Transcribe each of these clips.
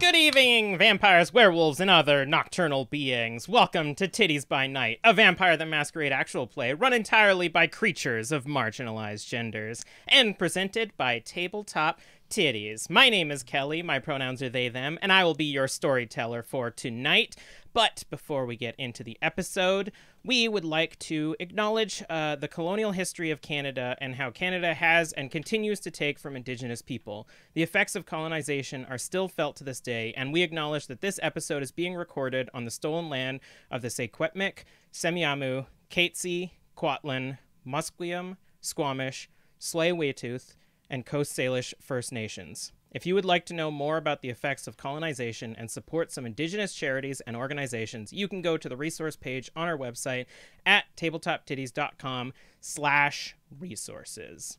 Good evening, vampires, werewolves, and other nocturnal beings. Welcome to Tiddies By Night, a Vampire the Masquerade actual play run entirely by creatures of marginalized genders, and presented by Tabletop Tiddies. My name is Kelly, my pronouns are they, them, and I will be your storyteller for tonight. But before we get into the episode, we would like to acknowledge the colonial history of Canada and how Canada has and continues to take from Indigenous people. The effects of colonization are still felt to this day, and we acknowledge that this episode is being recorded on the stolen land of the Secwepemc, Semiahmoo, Katzie, Kwantlen, Musqueam, Squamish, Tsleil-Waututh, and Coast Salish First Nations. If you would like to know more about the effects of colonization and support some Indigenous charities and organizations, you can go to the resource page on our website at tabletoptiddies.com/resources.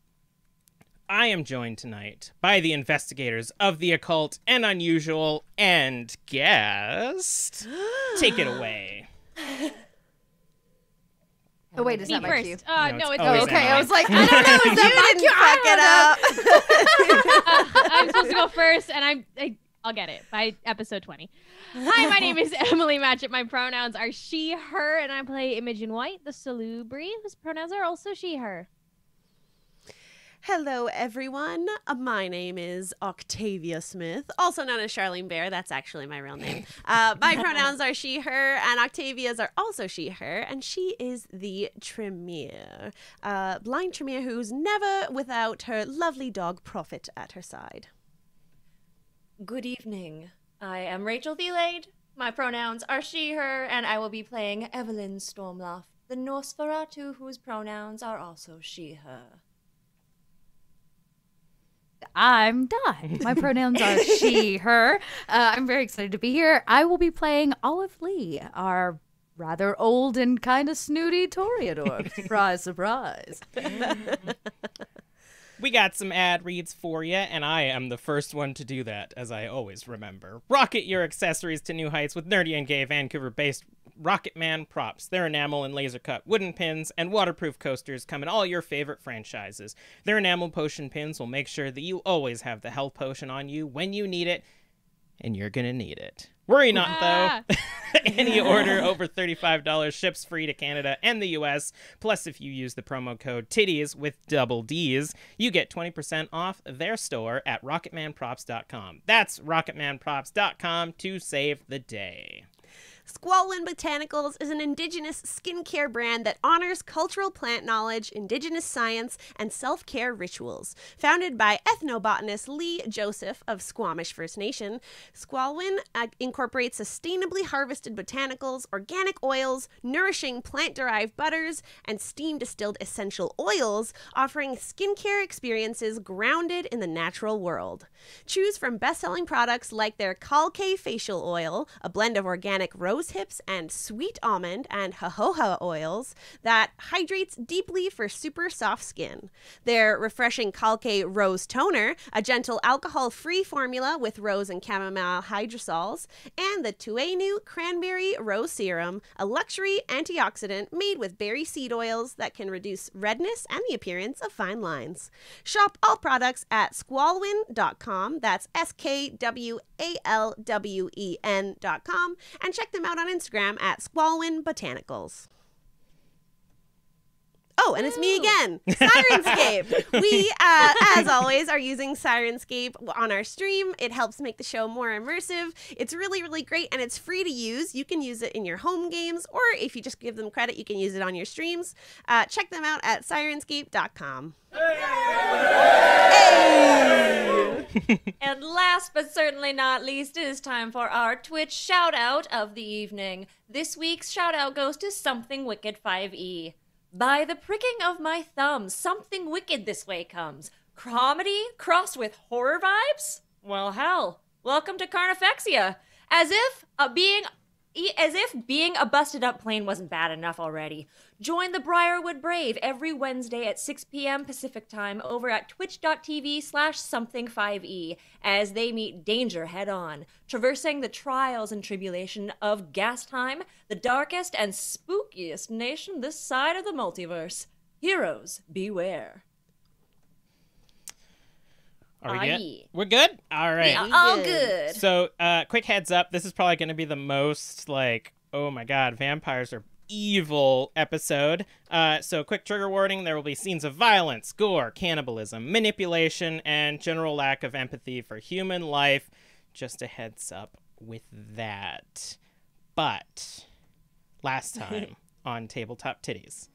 I am joined tonight by the investigators of the Occult and Unusual and guest. Take it away. Oh, wait, is that my cue? No, it's okay. I was like, I don't know. Is that my cue? Fuck it up. I'm supposed to go first, and I'll get it by episode 20. Hi, my name is Emily Matchette. My pronouns are she, her, and I play Imogen White, the Salubri, whose pronouns are also she, her. Hello, everyone. My name is Octavia Smith, also known as Charlene Bear. That's actually my real name. My pronouns are she, her, and Octavia's are also she, her, and she is the Tremere. Blind Tremere who's never without her lovely dog Prophet at her side. Good evening. I am Rachel Theilade. My pronouns are she, her, and I will be playing Evelyn Stormloft, the Nosferatu, whose pronouns are also she, her. I'm Di. My pronouns are she, her. I'm very excited to be here. I will be playing Olive Lee, our rather old and kind of snooty Toreador. Surprise, surprise. We got some ad reads for you, and I am the first one to do that, as I always remember. Rocket your accessories to new heights with nerdy and gay Vancouver-based Rocket Man props. Their enamel and laser-cut wooden pins and waterproof coasters come in all your favorite franchises. Their enamel potion pins will make sure that you always have the health potion on you when you need it, and you're gonna need it. Worry not, though. Any order over $35 ships free to Canada and the US. Plus, if you use the promo code TIDDIES with double D's, you get 20% off their store at rocketmanprops.com. That's rocketmanprops.com to save the day. Squalwen Botanicals is an Indigenous skincare brand that honors cultural plant knowledge, Indigenous science, and self-care rituals. Founded by ethnobotanist Lee Joseph of Squamish First Nation, Squalwen incorporates sustainably harvested botanicals, organic oils, nourishing plant-derived butters, and steam-distilled essential oils, offering skincare experiences grounded in the natural world. Choose from best-selling products like their Kalke facial oil, a blend of organic rose hips and sweet almond and jojoba oils that hydrates deeply for super soft skin. Their refreshing Kalke Rose Toner, a gentle alcohol-free formula with rose and chamomile hydrosols, and the Tuenu Cranberry Rose Serum, a luxury antioxidant made with berry seed oils that can reduce redness and the appearance of fine lines. Shop all products at squalwen.com, that's SKWALWEN.com, and check them out on Instagram at Squalwen Botanicals. Oh, and it's me again, Sirenscape. We, as always, are using Sirenscape on our stream. It helps make the show more immersive. It's really, really great, and it's free to use. You can use it in your home games, or if you just give them credit, you can use it on your streams. Check them out at Sirenscape.com. Hey! And last but certainly not least, it is time for our Twitch shout-out of the evening. This week's shout-out goes to Something Wicked 5e. By the pricking of my thumb, something wicked this way comes. Comedy crossed with horror vibes? Well, hell, welcome to Carnifexia. As if being a busted up plane wasn't bad enough already. Join the Briarwood Brave every Wednesday at 6 p.m. Pacific time over at twitch.tv/something5e as they meet danger head on, traversing the trials and tribulation of Gastime, the darkest and spookiest nation this side of the multiverse. Heroes, beware. Are we good? Yeah. We're good? All right. Yeah, all good. So, quick heads up. This is probably going to be the most, like, oh my god, vampires are evil episode. So, quick trigger warning. There will be scenes of violence, gore, cannibalism, manipulation, and general lack of empathy for human life. Just a heads up with that. But, last time on Tabletop Tiddies,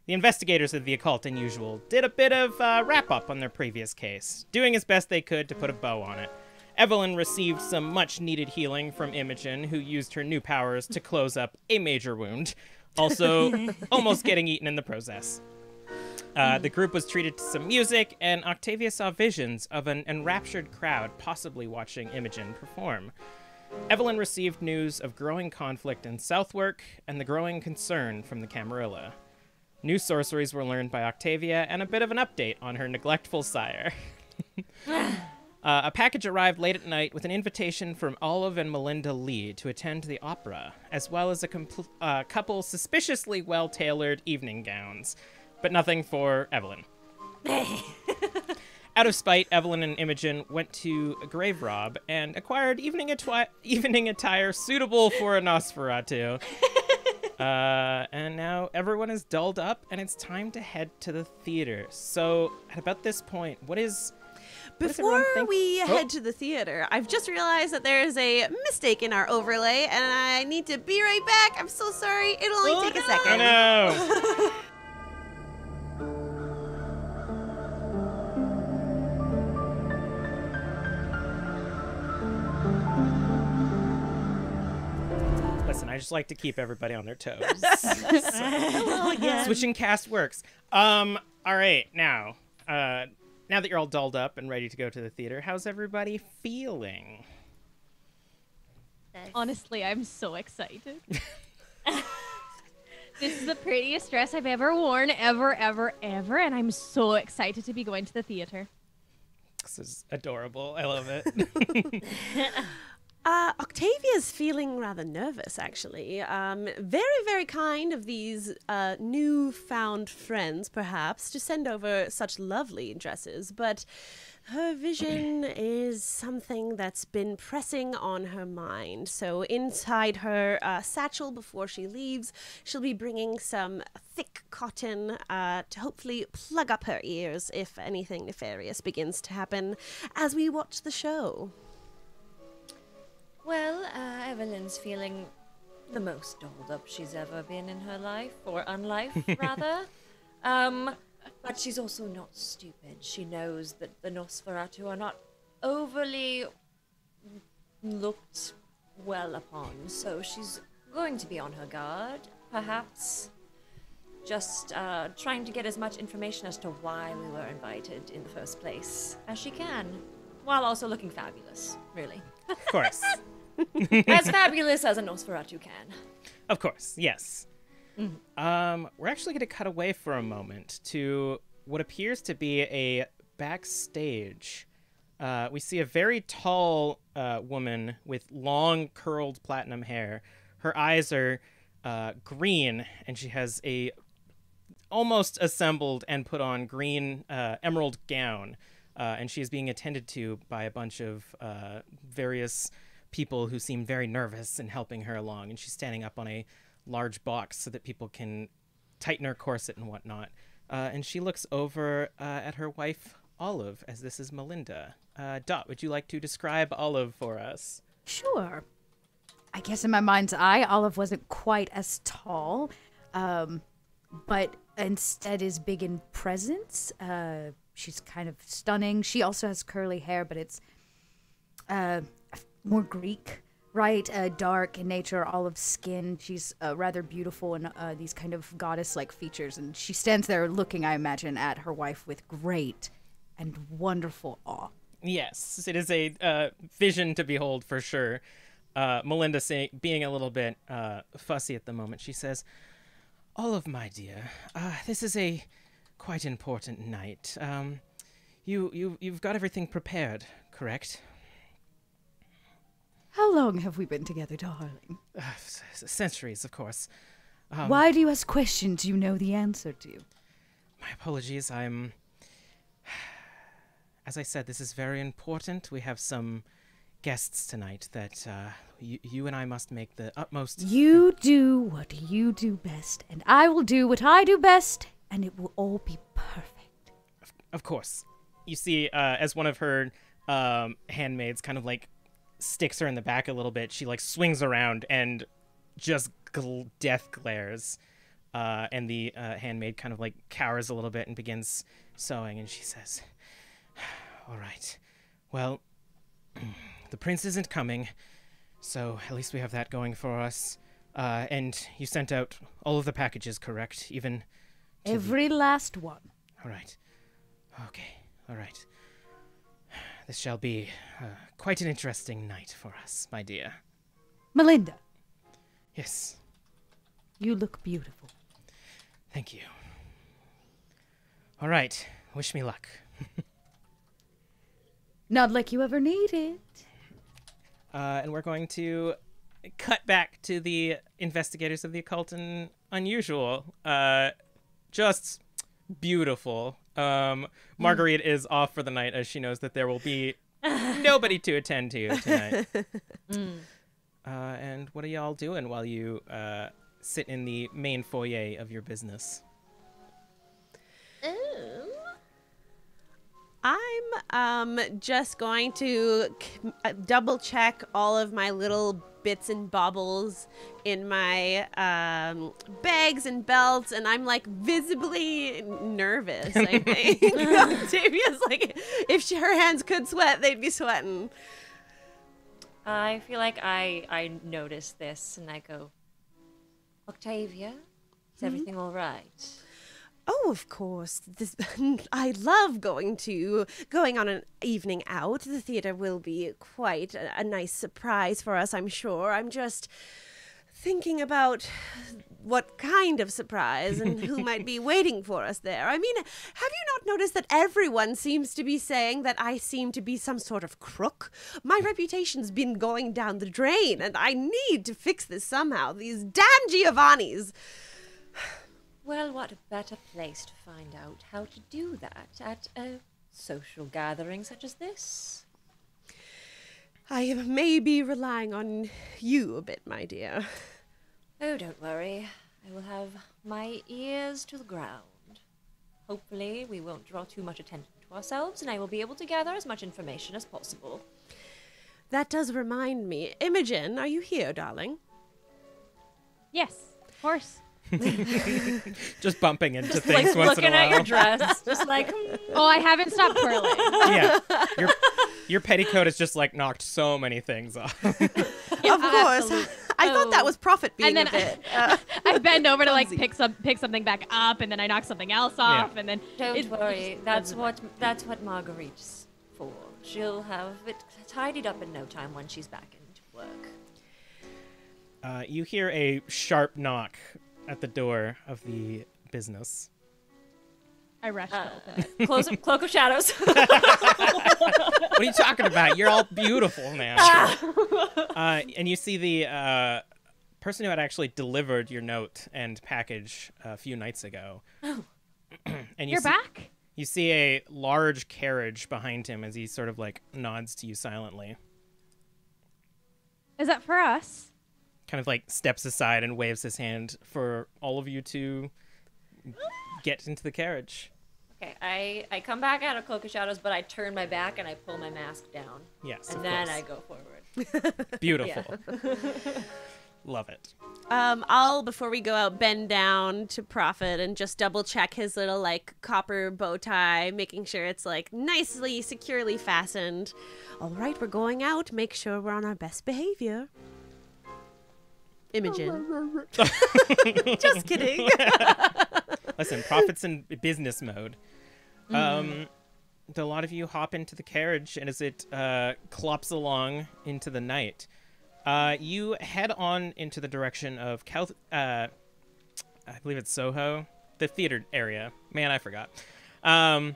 the investigators of the Occult and Unusual did a bit of wrap-up on their previous case, doing as best they could to put a bow on it. Evelyn received some much-needed healing from Imogen, who used her new powers to close up a major wound, also almost getting eaten in the process. The group was treated to some music, and Octavia saw visions of an enraptured crowd possibly watching Imogen perform. Evelyn received news of growing conflict in Southwark and the growing concern from the Camarilla. New sorceries were learned by Octavia, and a bit of an update on her neglectful sire. A package arrived late at night with an invitation from Olive and Melinda Lee to attend the opera, as well as a couple suspiciously well-tailored evening gowns, but nothing for Evelyn. Out of spite, Evelyn and Imogen went to a grave rob and acquired evening attire suitable for a Nosferatu. And now everyone is dolled up, and it's time to head to the theater. So, at about this point, Before we head to the theater, I've just realized that there is a mistake in our overlay, and I need to be right back. I'm so sorry. It'll only take a second. Oh, no. Listen, I just like to keep everybody on their toes. Switching cast works. All right, now that you're all dolled up and ready to go to the theater, how's everybody feeling? Honestly, I'm so excited. This is the prettiest dress I've ever worn, ever, and I'm so excited to be going to the theater. This is adorable. I love it. Octavia's feeling rather nervous, actually. Very, very kind of these newfound friends, perhaps, to send over such lovely dresses, but her vision is something that's been pressing on her mind. So inside her satchel before she leaves, she'll be bringing some thick cotton to hopefully plug up her ears if anything nefarious begins to happen as we watch the show. Well, Evelyn's feeling the most dolled up she's ever been in her life, or unlife, rather. But she's also not stupid. She knows that the Nosferatu are not overly looked well upon, so she's going to be on her guard, perhaps just trying to get as much information as to why we were invited in the first place as she can, while also looking fabulous, really. Of course. As fabulous as a Nosferatu can. Of course, yes. We're actually going to cut away for a moment to what appears to be a backstage. We see a very tall woman with long curled platinum hair. Her eyes are green, and she has a almost assembled and put on green emerald gown. And she is being attended to by a bunch of various people who seem very nervous and helping her along. And she's standing up on a large box so that people can tighten her corset and whatnot. And she looks over at her wife, Olive, as this is Melinda. Dot, would you like to describe Olive for us? Sure. I guess in my mind's eye, Olive wasn't quite as tall, but instead is big in presence. She's kind of stunning. She also has curly hair, but it's more Greek, right? Dark in nature, olive skin. She's rather beautiful and these kind of goddess-like features. And she stands there looking, I imagine, at her wife with great and wonderful awe. Yes, it is a vision to behold for sure. Melinda being a little bit fussy at the moment, she says, "Olive, my dear, this is a quite important night. You've got everything prepared, correct?" How long have we been together, darling? Centuries, of course. Why do you ask questions you know the answer to? My apologies, I'm as I said, this is very important. We have some guests tonight that you and I must make the utmost. You do what you do best, and I will do what I do best, and it will all be perfect. Of course. You see, as one of her handmaids kind of like sticks her in the back a little bit, she like swings around and just death glares. And the handmaid kind of like cowers a little bit and begins sewing, and she says, "All right, well, the prince isn't coming, so at least we have that going for us. And you sent out all of the packages, correct? Even Every last one. All right. Okay, all right. This shall be quite an interesting night for us, my dear." Melinda, Yes, you look beautiful. thank you. All right, wish me luck. Not like you ever needed. And we're going to cut back to the investigators of the Occult and Unusual. Just beautiful. Marguerite is off for the night as she knows that there will be nobody to attend to tonight. And what are y'all doing while you sit in the main foyer of your business? I'm just going to double check all of my little bits and baubles in my bags and belts, and I'm like visibly nervous. I think Octavia's like, if her hands could sweat, they'd be sweating. I feel like I notice this and I go, "Octavia, is everything all right?" Oh, of course. I love going on an evening out. The theater will be quite a nice surprise for us, I'm sure. I'm just thinking about what kind of surprise and who might be waiting for us there. I mean, have you not noticed that everyone seems to be saying that I seem to be some sort of crook? My reputation's been going down the drain, and I need to fix this somehow. These damn Giovannis. Well, what a better place to find out how to do that at a social gathering such as this? I may be relying on you a bit, my dear. Oh, don't worry. I will have my ears to the ground. Hopefully, we won't draw too much attention to ourselves, and I will be able to gather as much information as possible. That does remind me. Imogen, are you here, darling? Yes, of course. Just bumping into Just things like once in a looking at while. your dress, just like. Oh, I haven't stopped twirling. Yeah, your petticoat has just like knocked so many things off. Of course. absolutely. I thought that was profit being And a then bit. I bend over to like clumsy. pick something back up, and then I knock something else off, and then Don't worry. That's what Marguerite's for. She'll have it tidied up in no time when she's back into work. You hear a sharp knock at the door of the business. I rush to open it. Cloak of Shadows. What are you talking about? You're all beautiful now. And you see the person who had actually delivered your note and package a few nights ago. And You're back? You see a large carriage behind him as he sort of like nods to you silently. Is that for us? Kind of like steps aside and waves his hand for all of you to get into the carriage. Okay, I come back out of Cloak of Shadows, but I turn my back and I pull my mask down. Yes, And of then course. I go forward. Beautiful. Love it. I'll, before we go out, bend down to Prophet and just double check his little like copper bow tie, making sure it's like nicely, securely fastened. All right, we're going out. Make sure we're on our best behavior. Imogen. Just kidding. Listen, Prophet's in business mode. A lot of you hop into the carriage, and as it clops along into the night, you head on into the direction of I believe it's Soho, the theater area. Man, I forgot. And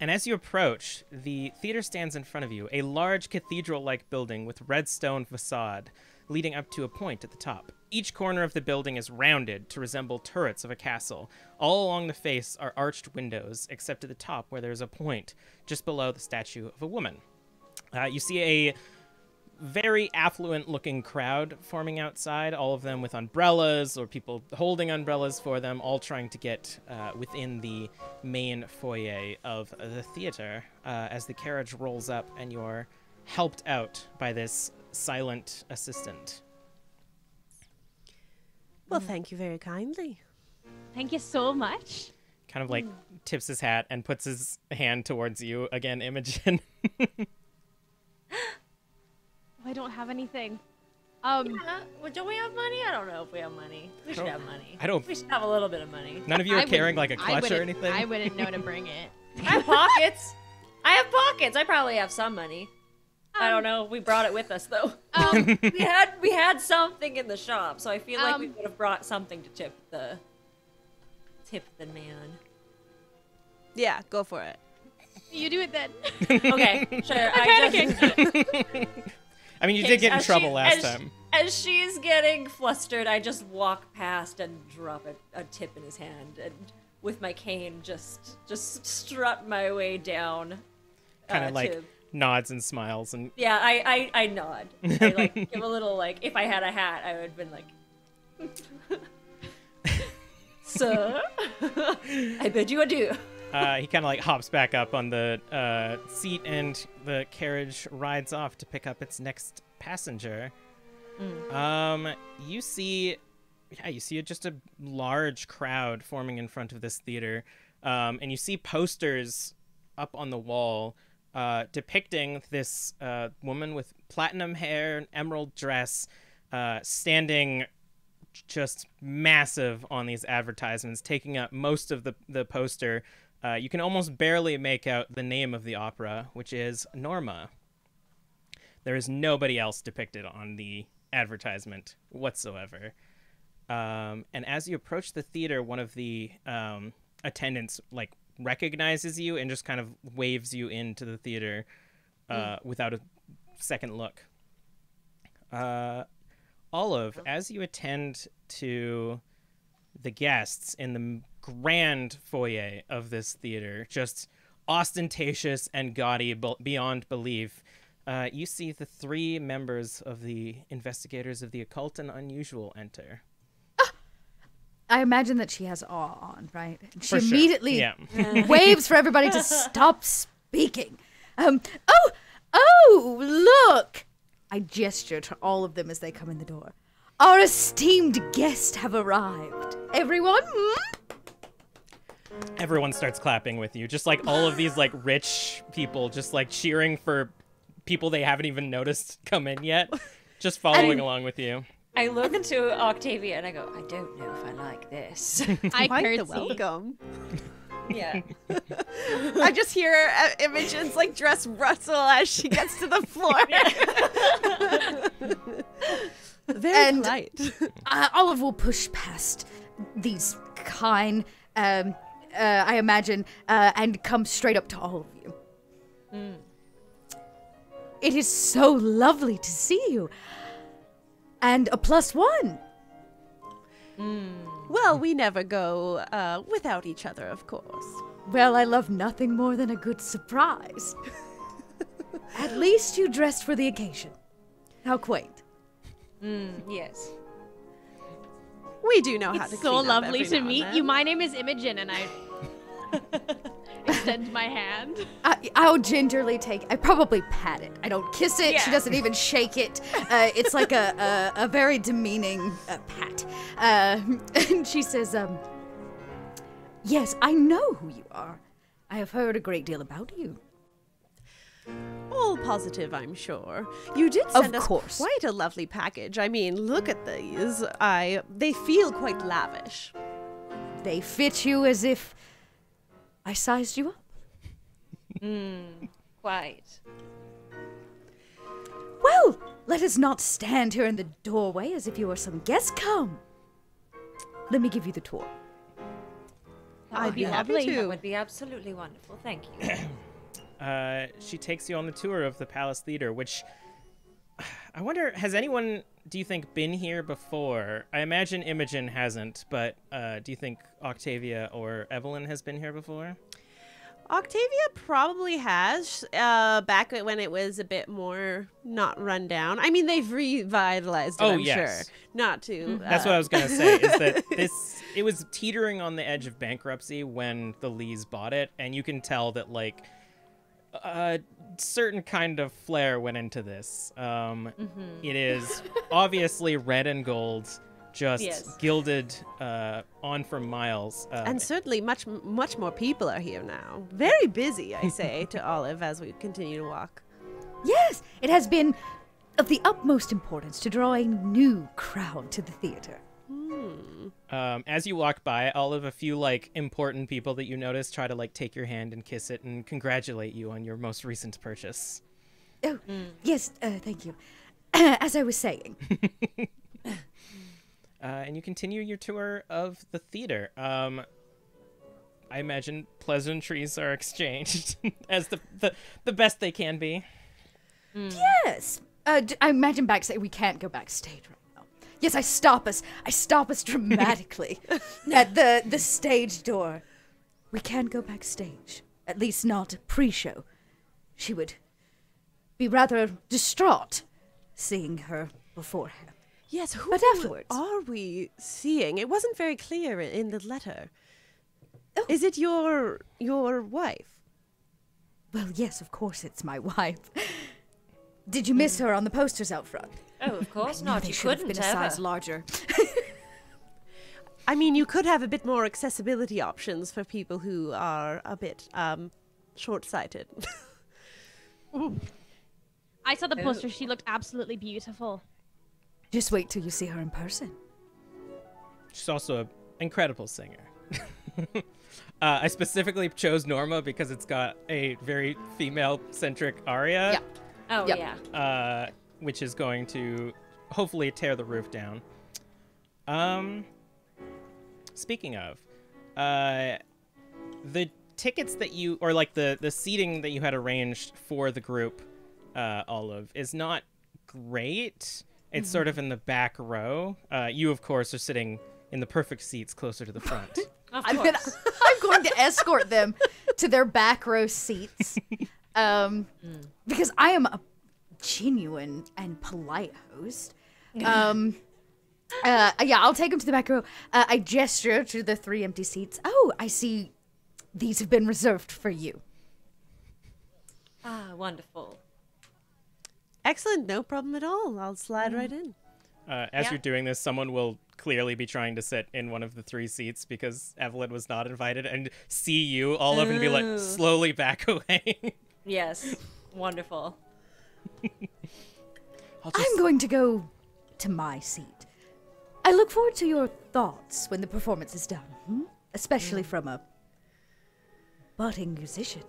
as you approach, the theater stands in front of you, a large cathedral-like building with red stone facade leading up to a point at the top. Each corner of the building is rounded to resemble turrets of a castle. All along the face are arched windows, except at the top where there's a point just below the statue of a woman. You see a very affluent-looking crowd forming outside, all of them with umbrellas or people holding umbrellas for them, all trying to get within the main foyer of the theater as the carriage rolls up and you're helped out by this silent assistant. Well, thank you very kindly. Thank you so much. Kind of like tips his hat and puts his hand towards you again, Imogen. I don't have anything. Well, don't we have money? I don't know if we have money. We should have money. We should have a little bit of money. None of you are carrying like a clutch or anything? I wouldn't know to bring it. I have pockets. I probably have some money. I don't know. We brought it with us though. We had something in the shop, so I feel like we would have brought something to tip the man. Yeah, go for it. You do it then. Okay, sure. I'm panicking. I mean, you did get in trouble last time. As she's getting flustered, I just walk past and drop a tip in his hand, and with my cane, just strut my way down. Kind of like nods and smiles and. Yeah, I nod. I like give a little like. If I had a hat, I would have been like. Sir, I bid you adieu. He kind of like hops back up on the seat, and the carriage rides off to pick up its next passenger. You see just a large crowd forming in front of this theater, and you see posters up on the wall depicting this woman with platinum hair and emerald dress standing just massive on these advertisements, taking up most of the poster. You can almost barely make out the name of the opera, which is Norma. There is nobody else depicted on the advertisement whatsoever. And as you approach the theater, one of the attendants like recognizes you and just kind of waves you into the theater without a second look. Olive, as you attend to the guests in the grand foyer of this theater, just ostentatious and gaudy beyond belief, you see the 3 members of the investigators of the Occult and Unusual enter. I imagine that she has awe on, right? She For sure, immediately yeah. waves for everybody to stop speaking. Oh, look! I gesture to all of them as they come in the door. Our esteemed guests have arrived. Everyone? Everyone starts clapping with you, just like all of these like rich people just like cheering for people they haven't even noticed come in yet, just following along with you. I look to Octavia and I go, I don't know if I like this. I Quite the curtsy. welcome. Yeah. I just hear Imogen's like dress rustle as she gets to the floor. Very polite. Olive will push past these kind, I imagine, and come straight up to all of you. It is so lovely to see you. And a +1. Well, we never go without each other, of course. Well, I love nothing more than a good surprise. At least you dressed for the occasion. How quaint. Yes. We do know how to It's clean so up lovely every to now and meet then. you. My name is Imogen, and I extend my hand. I'll gingerly I probably pat it. I don't kiss it. Yeah. She doesn't even shake it. It's like a very demeaning pat. And she says, yes, I know who you are. I have heard a great deal about you. All positive, I'm sure. You did send us course. quite a lovely package. I mean, look at these. They feel quite lavish. They fit you as if I sized you up. Quite. Well, let us not stand here in the doorway as if you were some guest. Come. Let me give you the tour. I'd be happy lovely. That to. would be absolutely wonderful. Thank you. She takes you on the tour of the Palace Theater, which I wonder, has anyone do you think, been here before? I imagine Imogen hasn't, but do you think Octavia or Evelyn has been here before? Octavia probably has, back when it was a bit more not run down. I mean, they've revitalized it, I'm sure. Not to. That's what I was going to say, is that it was teetering on the edge of bankruptcy when the Lees bought it, and you can tell that, like, a certain kind of flair went into this. It is obviously red and gold, just gilded on for miles. And certainly much more people are here now. Very busy, I say to Olive as we continue to walk. Yes, it has been of the utmost importance to draw a new crowd to the theater. As you walk by, Olive, a few like important people that you notice try to like take your hand and kiss it and congratulate you on your most recent purchase. Oh, yes, thank you. As I was saying. And you continue your tour of the theater. I imagine pleasantries are exchanged as the best they can be. Yes. I imagine backstage. We can't go backstage right now. Yes, I stop us dramatically at the stage door. We can't go backstage. At least not pre-show. She would be rather distraught seeing her beforehand. Yes, who But afterwards. are we seeing? It wasn't very clear in the letter. Oh. Is it your wife? Well, yes, of course it's my wife. Did you miss her on the posters out front? Oh, of course not. They You should have couldn't been a size ever. larger. I mean, you could have a bit more accessibility options for people who are a bit short-sighted. I saw the poster. She looked absolutely beautiful. Just wait till you see her in person. She's also an incredible singer. I specifically chose Norma because it's got a very female-centric aria. Yeah. Oh, Yep. yeah. Which is going to hopefully tear the roof down. Speaking of, the tickets that you, or like the seating that you had arranged for the group, Olive, is not great. It's sort of in the back row. You, of course, are sitting in the perfect seats closer to the front. Of I'm course. going to escort them to their back row seats. Because I am a genuine and polite host. Yeah, I'll take them to the back row. I gesture to the 3 empty seats. Oh, I see these have been reserved for you. Ah, wonderful. Excellent, no problem at all. I'll slide right in. As you're doing this, someone will clearly be trying to sit in one of the 3 seats because Evelyn was not invited, and see you, Olive, and be like, slowly back away. Yes. Wonderful. I'm going to go to my seat. I look forward to your thoughts when the performance is done, especially from a budding musician.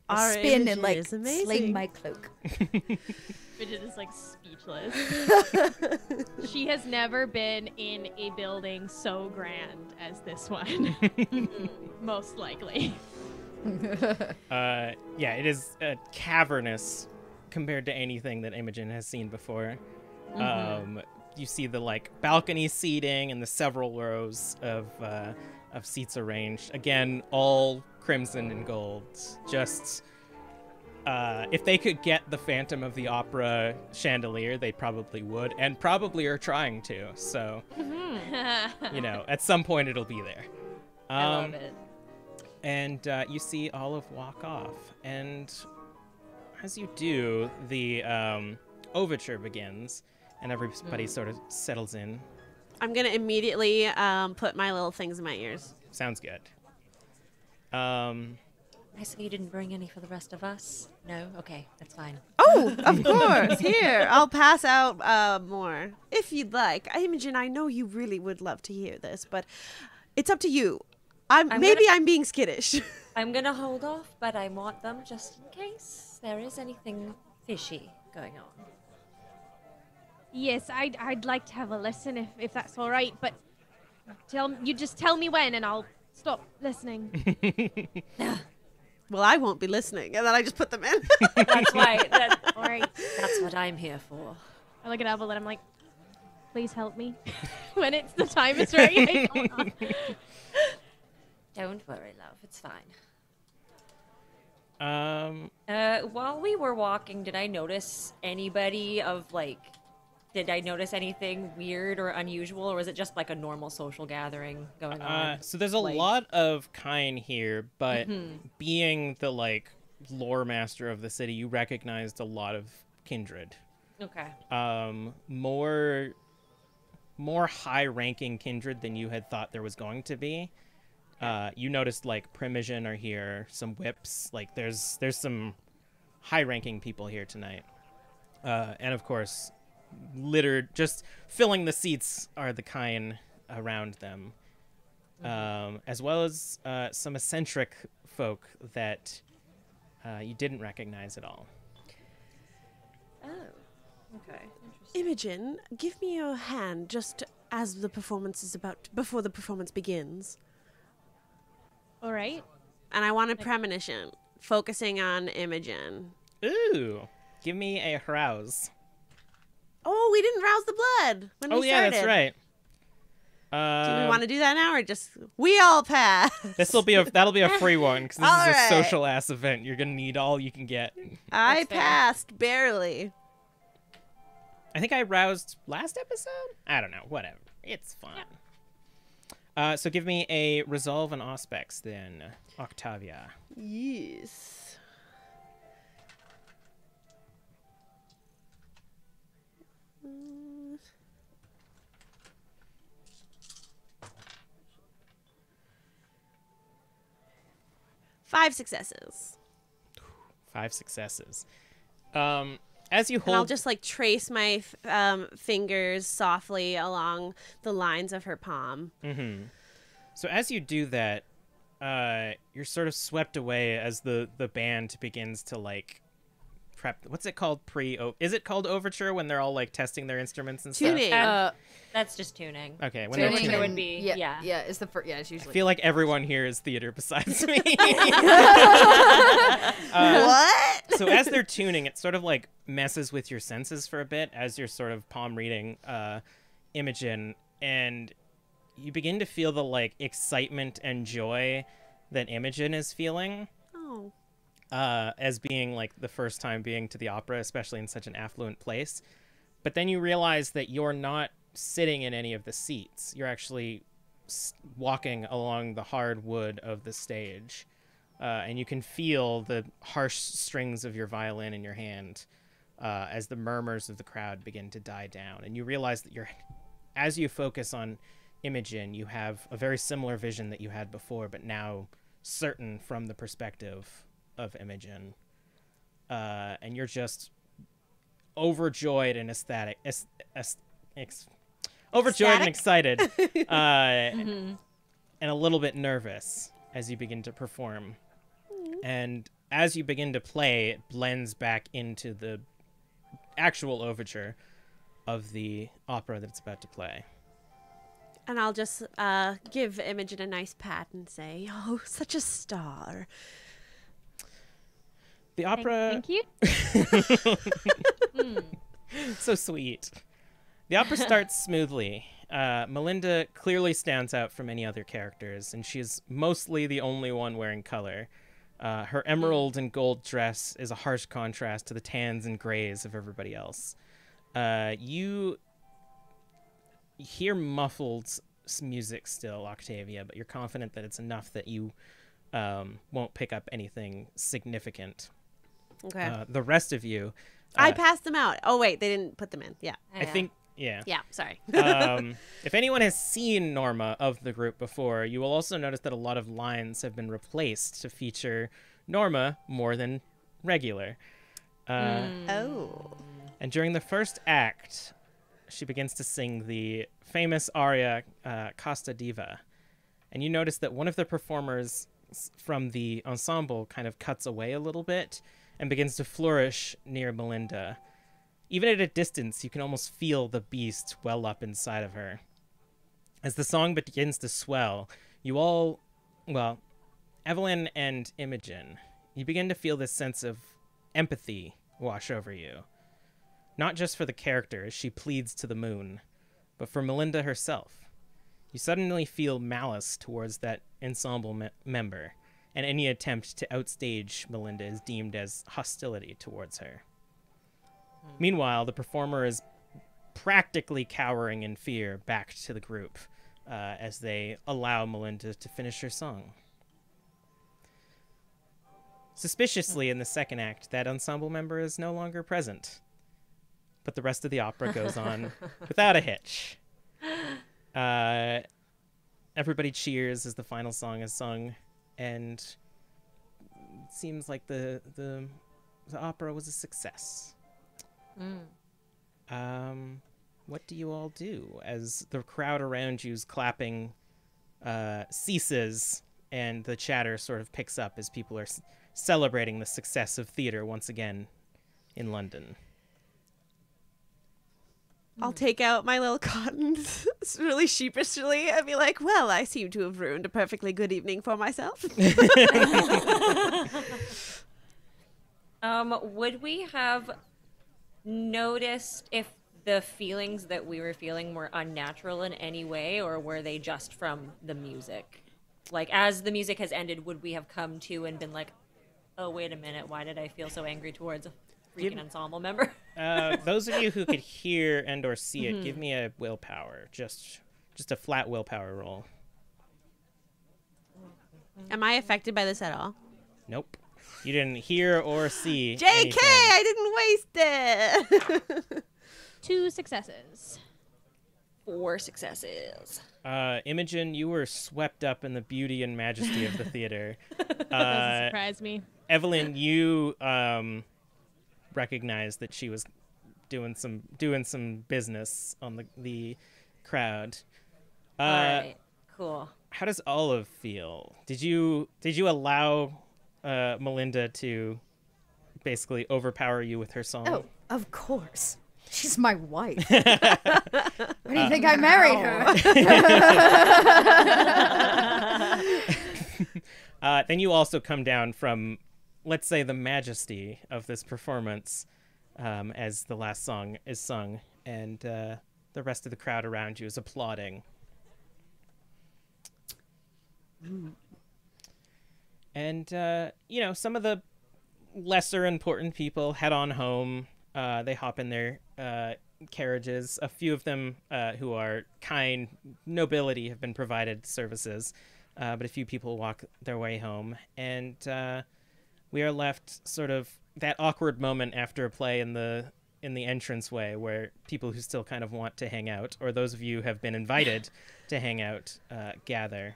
I spin and like sling my cloak. Bridget is like speechless. She has never been in a building so grand as this one. Most likely. Yeah, it is cavernous compared to anything that Imogen has seen before. You see the like balcony seating and the several rows of seats arranged. Again, all crimson and gold. Just if they could get the Phantom of the Opera chandelier, they probably would, and probably are trying to. So, you know, at some point it'll be there. I love it. And you see Olive walk off, and as you do, the overture begins, and everybody sort of settles in. I'm going to immediately put my little things in my ears. Sounds good. Nice of you didn't bring any for the rest of us. No? Okay, that's fine. Oh, of course. Here, I'll pass out more if you'd like. Imogen, I know you really would love to hear this, but it's up to you. I'm being skittish. I'm gonna hold off, but I want them just in case there is anything fishy going on. Yes, I'd like to have a listen if that's all right, but just tell me when and I'll stop listening. well, I won't be listening. And then I just put them in. That's why. All right. That's what I'm here for. I look at Evelyn and I'm like, please help me. When it's the time is right. Don't worry, love. It's fine. Um, While we were walking, did I notice anybody of like? Did I notice anything weird or unusual, or was it just like a normal social gathering going on? so there's a lot of kind here, but being the like lore master of the city, you recognized a lot of kindred. Okay. More high-ranking kindred than you had thought there was going to be. You noticed like Primogen are here, some whips. Like there's some high-ranking people here tonight, and of course, littered, just filling the seats are the kind around them, as well as some eccentric folk that you didn't recognize at all. Oh. Okay. Interesting. Imogen, give me your hand just as the performance is before the performance begins. All right. And I want a premonition, focusing on Imogen. Ooh, give me a rouse. Oh, we didn't rouse the blood when we started. That's right. Do we want to do that now, or just we all pass? That'll be a free one because this All is a right. social ass event. You're gonna need all you can get. I That's fair. passed barely. I think I roused last episode. I don't know. Whatever. It's fun. So give me a resolve and auspex then, Octavia. Yes. Five successes. 5 successes. As you And I'll hold, just like trace my fingers softly along the lines of her palm. so as you do that, you're sort of swept away as the band begins to like prep. What's it called? Is it called overture when they're all like testing their instruments and Tuning. stuff? That's just tuning. Okay, when Tuning they're it tuning. would be yeah. Yeah, it's the first. Yeah, it's I usually. feel like everyone here is theater besides me. What? So as they're tuning, it sort of like messes with your senses for a bit as you're sort of palm reading Imogen, and you begin to feel the like excitement and joy that Imogen is feeling Oh. as being like the first time being to the opera, especially in such an affluent place. But then you realize that you're not sitting in any of the seats. You're actually walking along the hard wood of the stage. And you can feel the harsh strings of your violin in your hand as the murmurs of the crowd begin to die down. And you realize that as you focus on Imogen, you have a very similar vision that you had before, but now certain from the perspective of Imogen. And you're just overjoyed and overjoyed and excited, and a little bit nervous as you begin to perform. And as you begin to play, it blends back into the actual overture of the opera that's about to play. And I'll just give Imogen a nice pat and say, "Oh, such a star." The opera... Thank you. So sweet. The opera starts smoothly. Melinda clearly stands out from any other characters, and she's mostly the only one wearing color. Her emerald and gold dress is a harsh contrast to the tans and grays of everybody else. You hear muffled music still, Octavia, but you're confident that it's enough that you won't pick up anything significant. Okay. The rest of you... I passed them out. Oh, wait, they didn't put them in. Yeah. I think... Yeah. Yeah, sorry. If anyone has seen Norma of the group before, you will also notice that a lot of lines have been replaced to feature Norma more than regular. Oh. And during the first act, she begins to sing the famous aria Costa Diva. And you notice that one of the performers from the ensemble kind of cuts away a little bit and begins to flourish near Melinda. Even at a distance, you can almost feel the beast well up inside of her. As the song begins to swell, you all, well, Evelyn and Imogen, you begin to feel this sense of empathy wash over you. Not just for the character as she pleads to the moon, but for Melinda herself. You suddenly feel malice towards that ensemble member, and any attempt to outstage Melinda is deemed as hostility towards her. Meanwhile, the performer is practically cowering in fear back to the group as they allow Melinda to finish her song. Suspiciously, in the second act, that ensemble member is no longer present, but the rest of the opera goes on without a hitch. Everybody cheers as the final song is sung, and it seems like the opera was a success. What do you all do as the crowd around you's clapping ceases and the chatter sort of picks up as people are celebrating the success of theater once again in London? I'll take out my little cotton really sheepishly and be like, well, I seem to have ruined a perfectly good evening for myself. Would we have noticed if the feelings that we were feeling were unnatural in any way, or were they just from the music? Like, as the music has ended, would we have come to and been like, oh, wait a minute, why did I feel so angry towards a freaking ensemble member? Those of you who could hear and or see it, give me a willpower. Just a flat willpower roll. Am I affected by this at all? Nope. You didn't hear or see JK, anything. I didn't waste it. 2 successes. 4 successes. Imogen, you were swept up in the beauty and majesty of the theater. Doesn't surprise me. Evelyn, you recognized that she was doing some business on the crowd. All right, cool. How does Olive feel? Did you allow Melinda to basically overpower you with her song? Oh, of course. She's my wife. Why do you think I married her? Then you also come down from, let's say, the majesty of this performance as the last song is sung, and the rest of the crowd around you is applauding. And, some of the lesser important people head on home. They hop in their carriages. A few of them who are kind nobility have been provided services, but a few people walk their way home. And we are left sort of that awkward moment after a play in the entranceway where people who still kind of want to hang out, or those of you who have been invited to hang out, gather.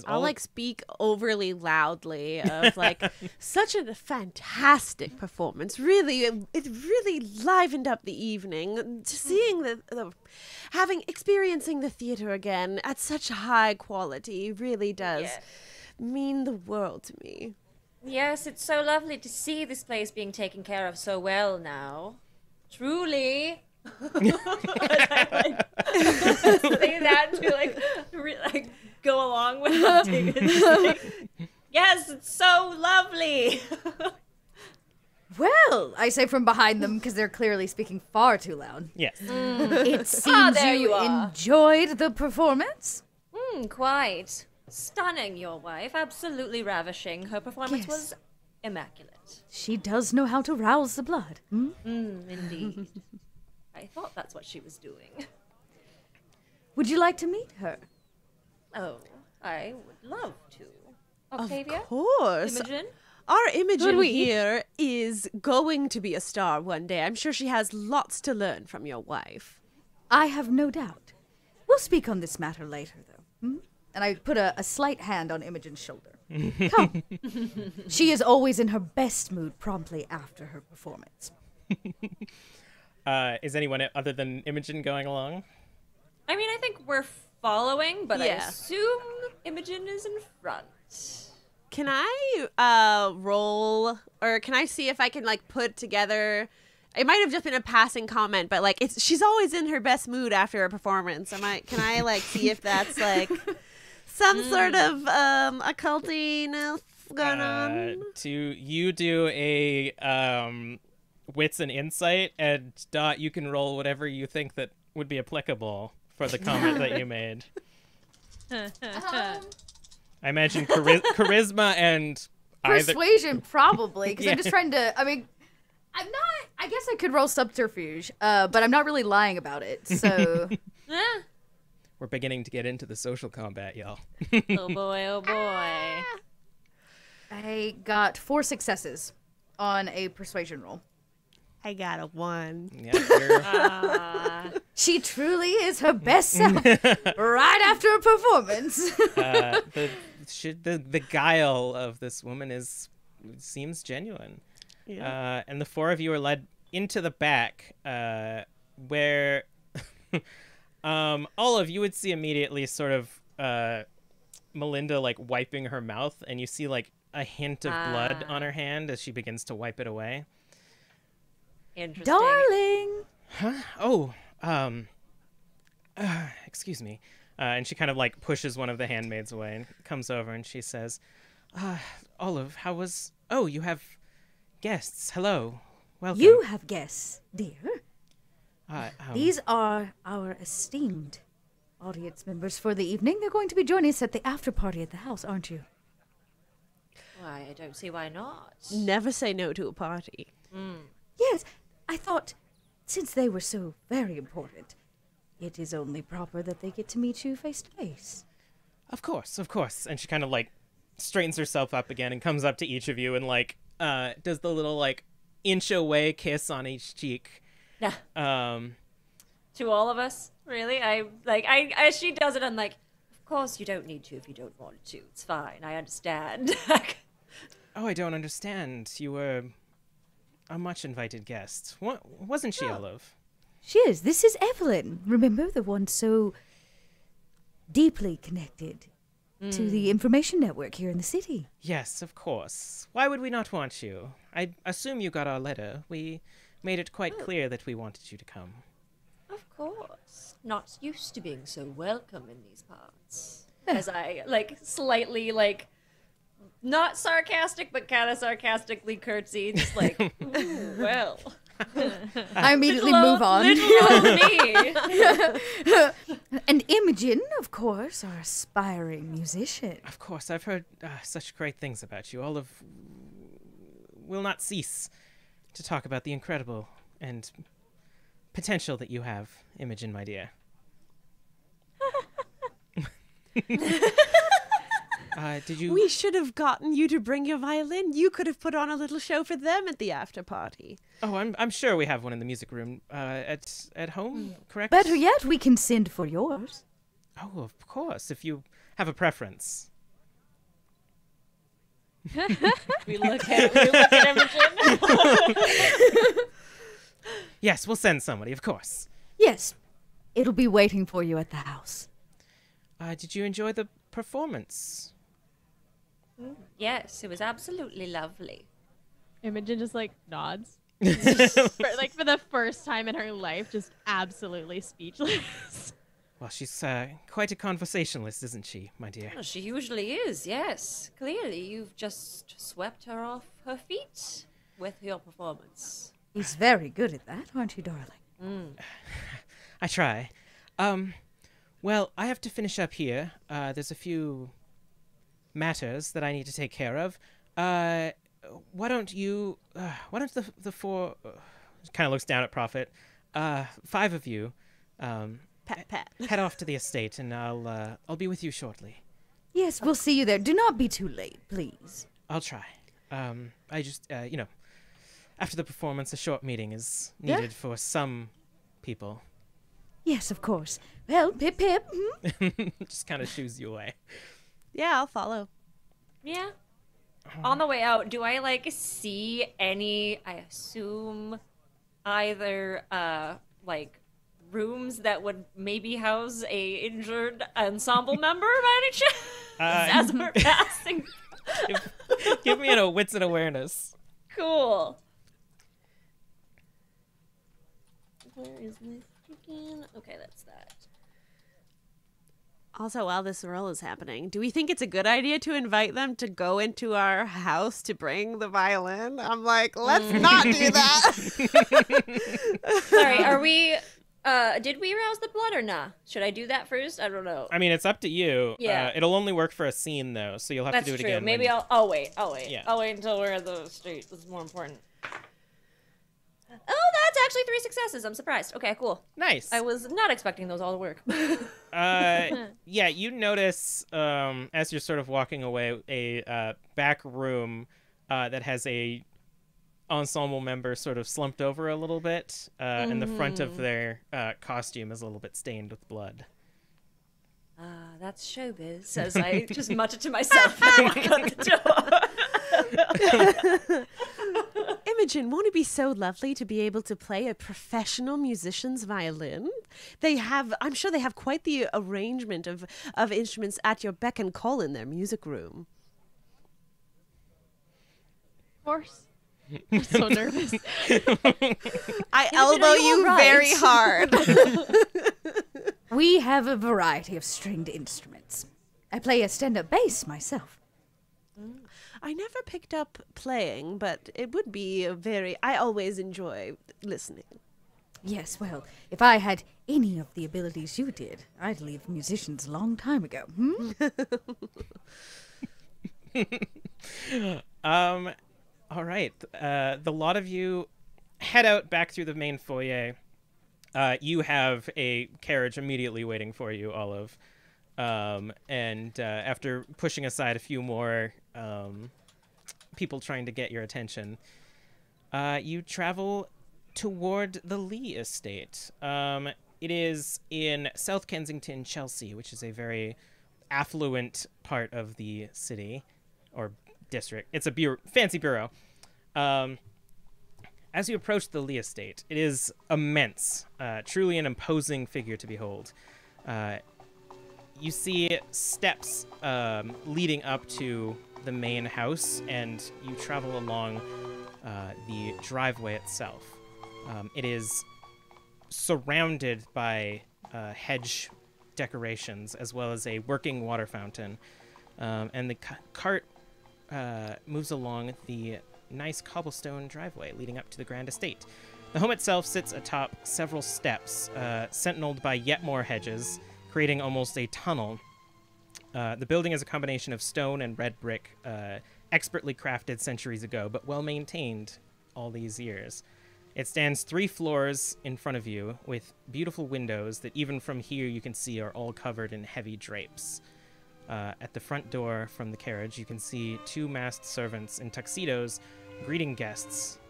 I'll speak overly loudly of such a fantastic performance. Really, it really livened up the evening. Seeing experiencing the theater again at such high quality really does mean the world to me. Yes, it's so lovely to see this place being taken care of so well now. Truly. Say that to go along with it. Yes, it's so lovely. Well, I say from behind them because they're clearly speaking far too loud. Yes. It seems there you you are. enjoyed the performance. Quite. Stunning, your wife. Absolutely ravishing. Her performance Yes. was immaculate. She does know how to rouse the blood. Indeed. I thought that's what she was doing. Would you like to meet her? Oh, I would love to. Octavia? Of course. Imogen? Our Imogen here is going to be a star one day. I'm sure she has lots to learn from your wife. I have no doubt. We'll speak on this matter later, though. And I put a slight hand on Imogen's shoulder. Come. She is always in her best mood promptly after her performance. Is anyone other than Imogen going along? I mean, I think we're following, but I Yeah. assume Imogen is in front. Can I roll, or can I see if I can put together? It might have just been a passing comment, but she's always in her best mood after a performance. Can I see if that's some sort of occultiness going on? You do a wits and insight, and Dot, you can roll whatever you think that would be applicable for the comment that you made. I imagine charisma and persuasion, probably, because Yeah. I'm just trying to. I mean, I'm not. I guess I could roll subterfuge, but I'm not really lying about it. So We're beginning to get into the social combat, y'all. Oh boy, oh boy. I got 4 successes on a persuasion roll. I got a 1. Yeah, you're, She truly is her best self right after a performance. the guile of this woman seems genuine. Yeah. And the 4 of you are led into the back, where all of you would see immediately sort of Melinda like wiping her mouth, and you see like a hint of blood on her hand as she begins to wipe it away. Interesting. Darling. Huh? Oh, excuse me. And she kind of like pushes one of the handmaids away and comes over and she says, Olive, how was... Oh, you have guests. Hello. Welcome. You have guests, dear. These... These are our esteemed audience members for the evening. They're going to be joining us at the after party at the house, aren't you? Why, I don't see why not. Never say no to a party. Yes, I thought, since they were so very important, it is only proper that they get to meet you face to face. Of course, of course. And she kind of like straightens herself up again and comes up to each of you and like does the little like inch away kiss on each cheek. Nah. To all of us, really? I she does it, I'm like, of course you don't need to if you don't want to. It's fine, I understand. Oh, I don't understand. You were a much invited guest. Wasn't she, Olive? She is. This is Evelyn. Remember, the one so deeply connected to the information network here in the city. Yes, of course. Why would we not want you? I assume you got our letter. We made it quite clear that we wanted you to come. Of course. Not used to being so welcome in these parts. As I, like, slightly, like, not sarcastic, but kind of sarcastically curtsy. Just like, ooh, well. I immediately move on. Little old me. And Imogen, of course, our aspiring musician. Of course, I've heard such great things about you. Olive will not cease to talk about the incredible and potential that you have, Imogen, my dear. Did you... We should have gotten you to bring your violin. You could have put on a little show for them at the after party. Oh, I'm sure we have one in the music room at home, correct? Better yet, we can send for yours. Oh, of course, if you have a preference. We look at Imogen. Yes, we'll send somebody, of course. Yes, it'll be waiting for you at the house. Did you enjoy the performance? Yes, it was absolutely lovely. Imogen just like nods. For the first time in her life, just absolutely speechless. Well, she's quite a conversationalist, isn't she, my dear? Well, she usually is, yes. Clearly, you've just swept her off her feet with your performance. He's very good at that, aren't you, darling? I try. Well, I have to finish up here. There's a few matters that I need to take care of. Why don't the 4... kind of looks down at Prophet. 5 of you... Pat. head off to the estate, and I'll be with you shortly. Yes, we'll see you there. Do not be too late, please. I'll try. I just, after the performance, a short meeting is needed for some people. Yes, of course. Well, pip pip. Just kind of shoos you away. Yeah, I'll follow. Yeah. On the way out, do I, like, see any, I assume, either, like, rooms that would maybe house a injured ensemble member by any chance? As we're passing. Give me a wits and awareness. Cool. Where is my freaking... Okay, that's that. Also, while this role is happening, do we think it's a good idea to invite them to go into our house to bring the violin? I'm like, let's not do that. Sorry, are we... did we rouse the blood or nah? Should I do that first? I don't know. I mean, it's up to you. Yeah. It'll only work for a scene, though, so you'll have That's to do it true. again. Maybe I'll wait. Yeah. I'll wait until we're at the street. This is more important. Oh, that's actually 3 successes. I'm surprised. Okay, cool. Nice. I was not expecting those all to work. Yeah, you notice as you're sort of walking away a back room that has a ensemble member sort of slumped over a little bit, and the front of their costume is a little bit stained with blood. That's showbiz, as I just muttered to myself and walk out the door. Imogen, won't it be so lovely to be able to play a professional musician's violin? I'm sure they have quite the arrangement of instruments at your beck and call in their music room. Of course. I'm so nervous. I elbow you right. very hard. We have a variety of stringed instruments. I play a stand-up bass myself. I never picked up playing, but it would be I always enjoy listening. Yes, well, if I had any of the abilities you did, I'd leave musicians a long time ago. All right. The lot of you head out back through the main foyer. You have a carriage immediately waiting for you, Olive. And after pushing aside a few more people trying to get your attention, you travel toward the Lee estate. It is in South Kensington, Chelsea, which is a very affluent part of the city or district. It's a fancy borough. As you approach the Lee estate, it is immense, truly an imposing figure to behold. You see steps leading up to the main house, and you travel along the driveway itself. It is surrounded by hedge decorations, as well as a working water fountain. And the cart moves along the nice cobblestone driveway leading up to the grand estate. The home itself sits atop several steps, sentineled by yet more hedges, creating almost a tunnel. The building is a combination of stone and red brick, expertly crafted centuries ago, but well maintained all these years. It stands 3 floors in front of you, with beautiful windows that even from here you can see are all covered in heavy drapes. At the front door from the carriage, you can see 2 masked servants in tuxedos greeting guests.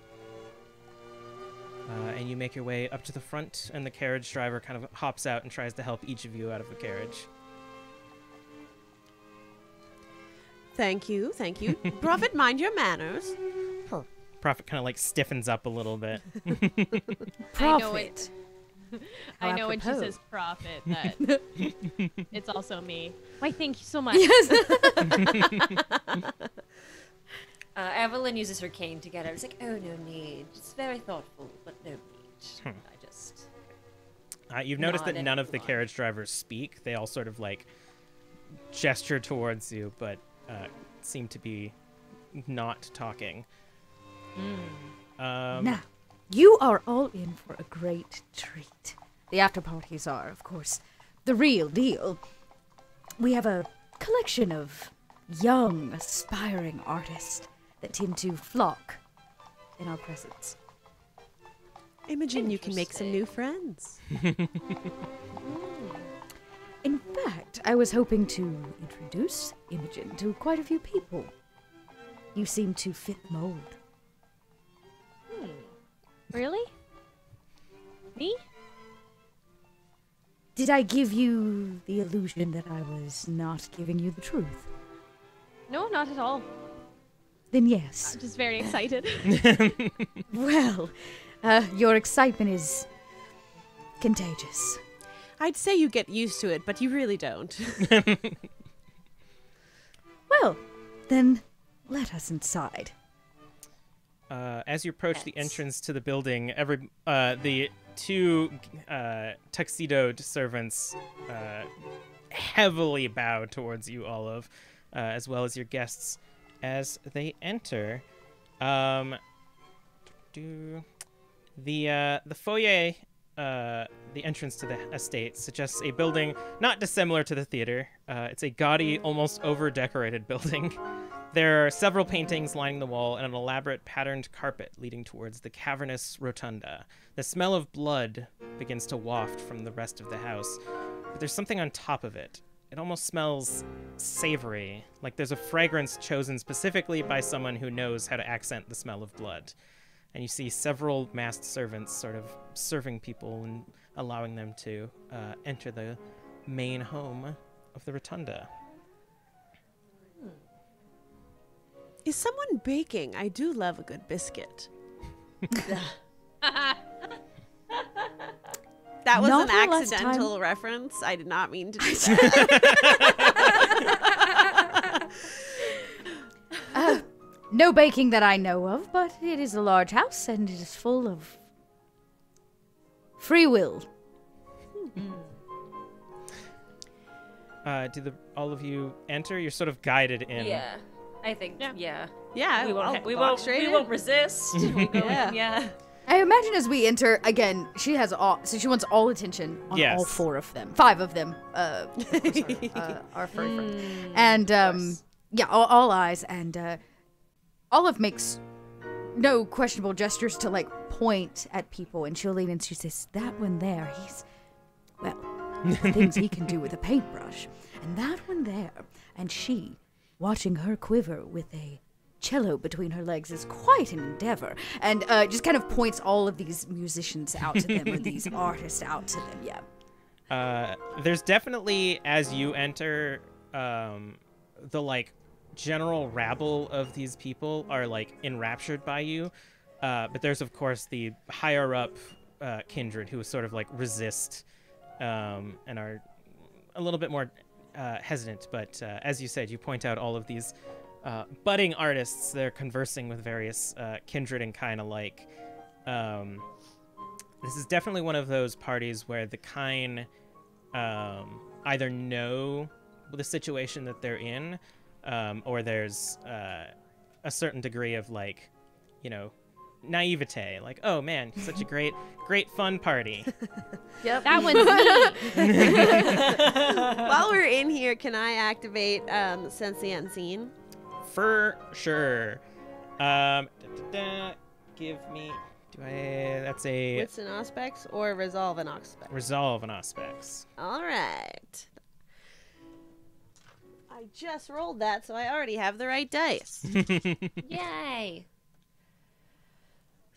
And you make your way up to the front, and the carriage driver kind of hops out and tries to help each of you out of the carriage. Thank you. Prophet, mind your manners. Prophet kind of like stiffens up a little bit. Prophet. I know when she apropos. says prophet that it's also me. Why, thank you so much. Evelyn uses her cane to get her. It's like, oh, no need. It's very thoughtful, but no need. I just... You've noticed that Nod none of the everyone. carriage drivers speak. They all sort of like gesture towards you, but seem to be not talking. Now, you are all in for a great treat. The after parties are, of course, the real deal. We have a collection of young, aspiring artists that tend to flock in our presence. Imogen, you can make some new friends. In fact, I was hoping to introduce Imogen to quite a few people. You seem to fit the mold. Really? Me? Did I give you the illusion that I was not giving you the truth? No, not at all. Then yes. I'm just very excited. Well, your excitement is contagious. I'd say you get used to it, but you really don't. Well, then let us inside. As you approach the entrance to the building, the 2 tuxedoed servants heavily bow towards you, Olive, as well as your guests as they enter. The foyer, the entrance to the estate, suggests a building not dissimilar to the theater. It's a gaudy, almost over-decorated building. There are several paintings lining the wall and an elaborate patterned carpet leading towards the cavernous rotunda. The smell of blood begins to waft from the rest of the house, but there's something on top of it. It almost smells savory, like there's a fragrance chosen specifically by someone who knows how to accent the smell of blood. And you see several masked servants sort of serving people and allowing them to enter the main home of the rotunda. Is someone baking? I do love a good biscuit. That was Not an our last accidental reference. I did not mean to do that. No baking that I know of, but it is a large house and it is full of free will. Do all of you enter? You're sort of guided in. Yeah. I think, yeah. Yeah, We I'll won't, we walk won't, straight we in. won't resist. We'll go Yeah. in, yeah. I imagine as we enter, again, she has all, so she wants all attention on Yes. all 4 of them. 5 of them, our furry friends. And, yeah, all eyes, and, Olive makes no questionable gestures to, like, point at people, and she'll lean and she says, that one there, he's, well, the things he can do with a paintbrush. And that one there, and she, watching her quiver with a cello between her legs is quite an endeavor. And just kind of points all of these musicians out to them, or these artists out to them, yeah. There's definitely, as you enter, the, like, general rabble of these people are, like, enraptured by you. But there's, of course, the higher-up kindred who sort of, like, resist and are a little bit more hesitant. But as you said, you point out all of these budding artists. They're conversing with various kindred and kind alike. This is definitely one of those parties where the kind either know the situation that they're in, or there's a certain degree of, like, you know, naivete. Like, oh man, such a great fun party. Yep. That one's me. While we're in here, can I activate Sense the Unseen? For sure. Give me. That's a Wits and Aspects or Resolve and Aspects? resolve and aspects. All right. I just rolled that, so I already have the right dice. Yay.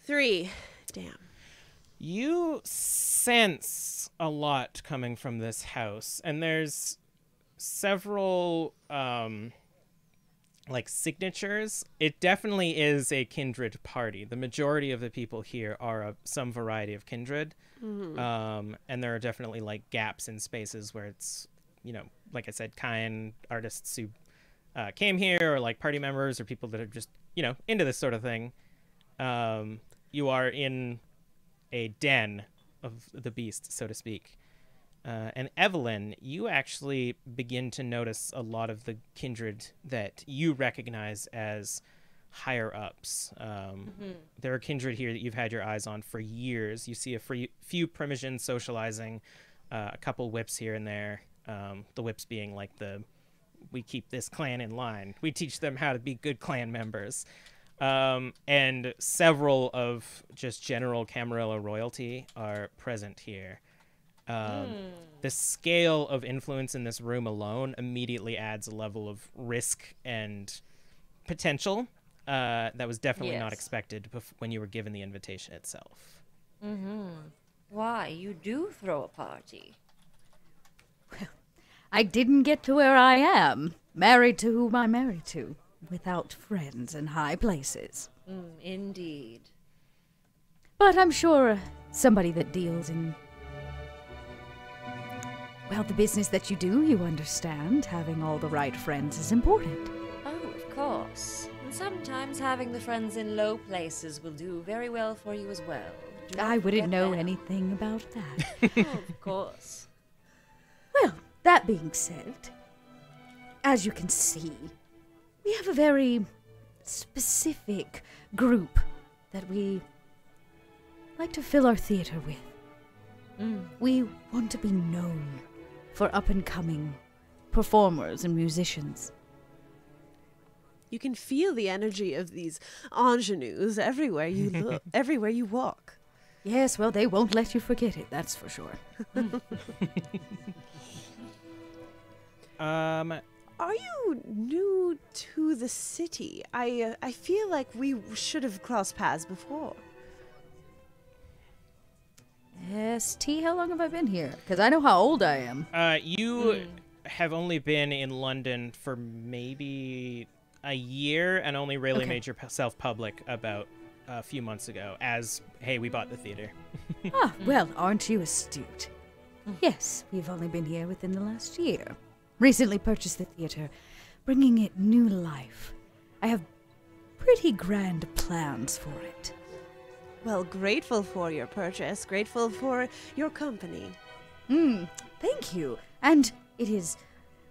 3. Damn. You sense a lot coming from this house, and there's several like signatures. It definitely is a kindred party. The majority of the people here are of some variety of kindred. And there are definitely, like, gaps in spaces where it's, you know, like I said, kind artists who came here, or, like, party members, or people that are just, you know, into this sort of thing. You are in a den of the beast, so to speak. And Evelyn, you actually begin to notice a lot of the kindred that you recognize as higher ups. There are kindred here that you've had your eyes on for years. You see a few Primogens socializing, a couple whips here and there. The whips being like we keep this clan in line. We teach them how to be good clan members. And several of just general Camarilla royalty are present here. The scale of influence in this room alone immediately adds a level of risk and potential that was definitely not expected when you were given the invitation itself. Why, you do throw a party. I didn't get to where I am, married to whom I'm married to, without friends in high places. Indeed. But I'm sure somebody that deals in, well, the business that you do, you understand. Having all the right friends is important. Oh, of course. And sometimes having the friends in low places will do very well for you as well. Do not I wouldn't forget know that. anything about that. Oh, of course. Well, that That being said, as you can see, we have a very specific group that we like to fill our theater with. We want to be known for up-and-coming performers and musicians. You can feel the energy of these ingenues everywhere you look, everywhere you walk. Yes, well, they won't let you forget it, that's for sure. Are you new to the city? I feel like we should have crossed paths before. Yes, T, how long have I been here? Because I know how old I am. You have only been in London for maybe a year and only really made yourself public about a few months ago as, hey, we bought the theater. Ah, well, aren't you astute? Yes, we've only been here within the last year. Recently purchased the theater, bringing it new life. I have pretty grand plans for it. Well, grateful for your purchase, grateful for your company. Thank you. And it is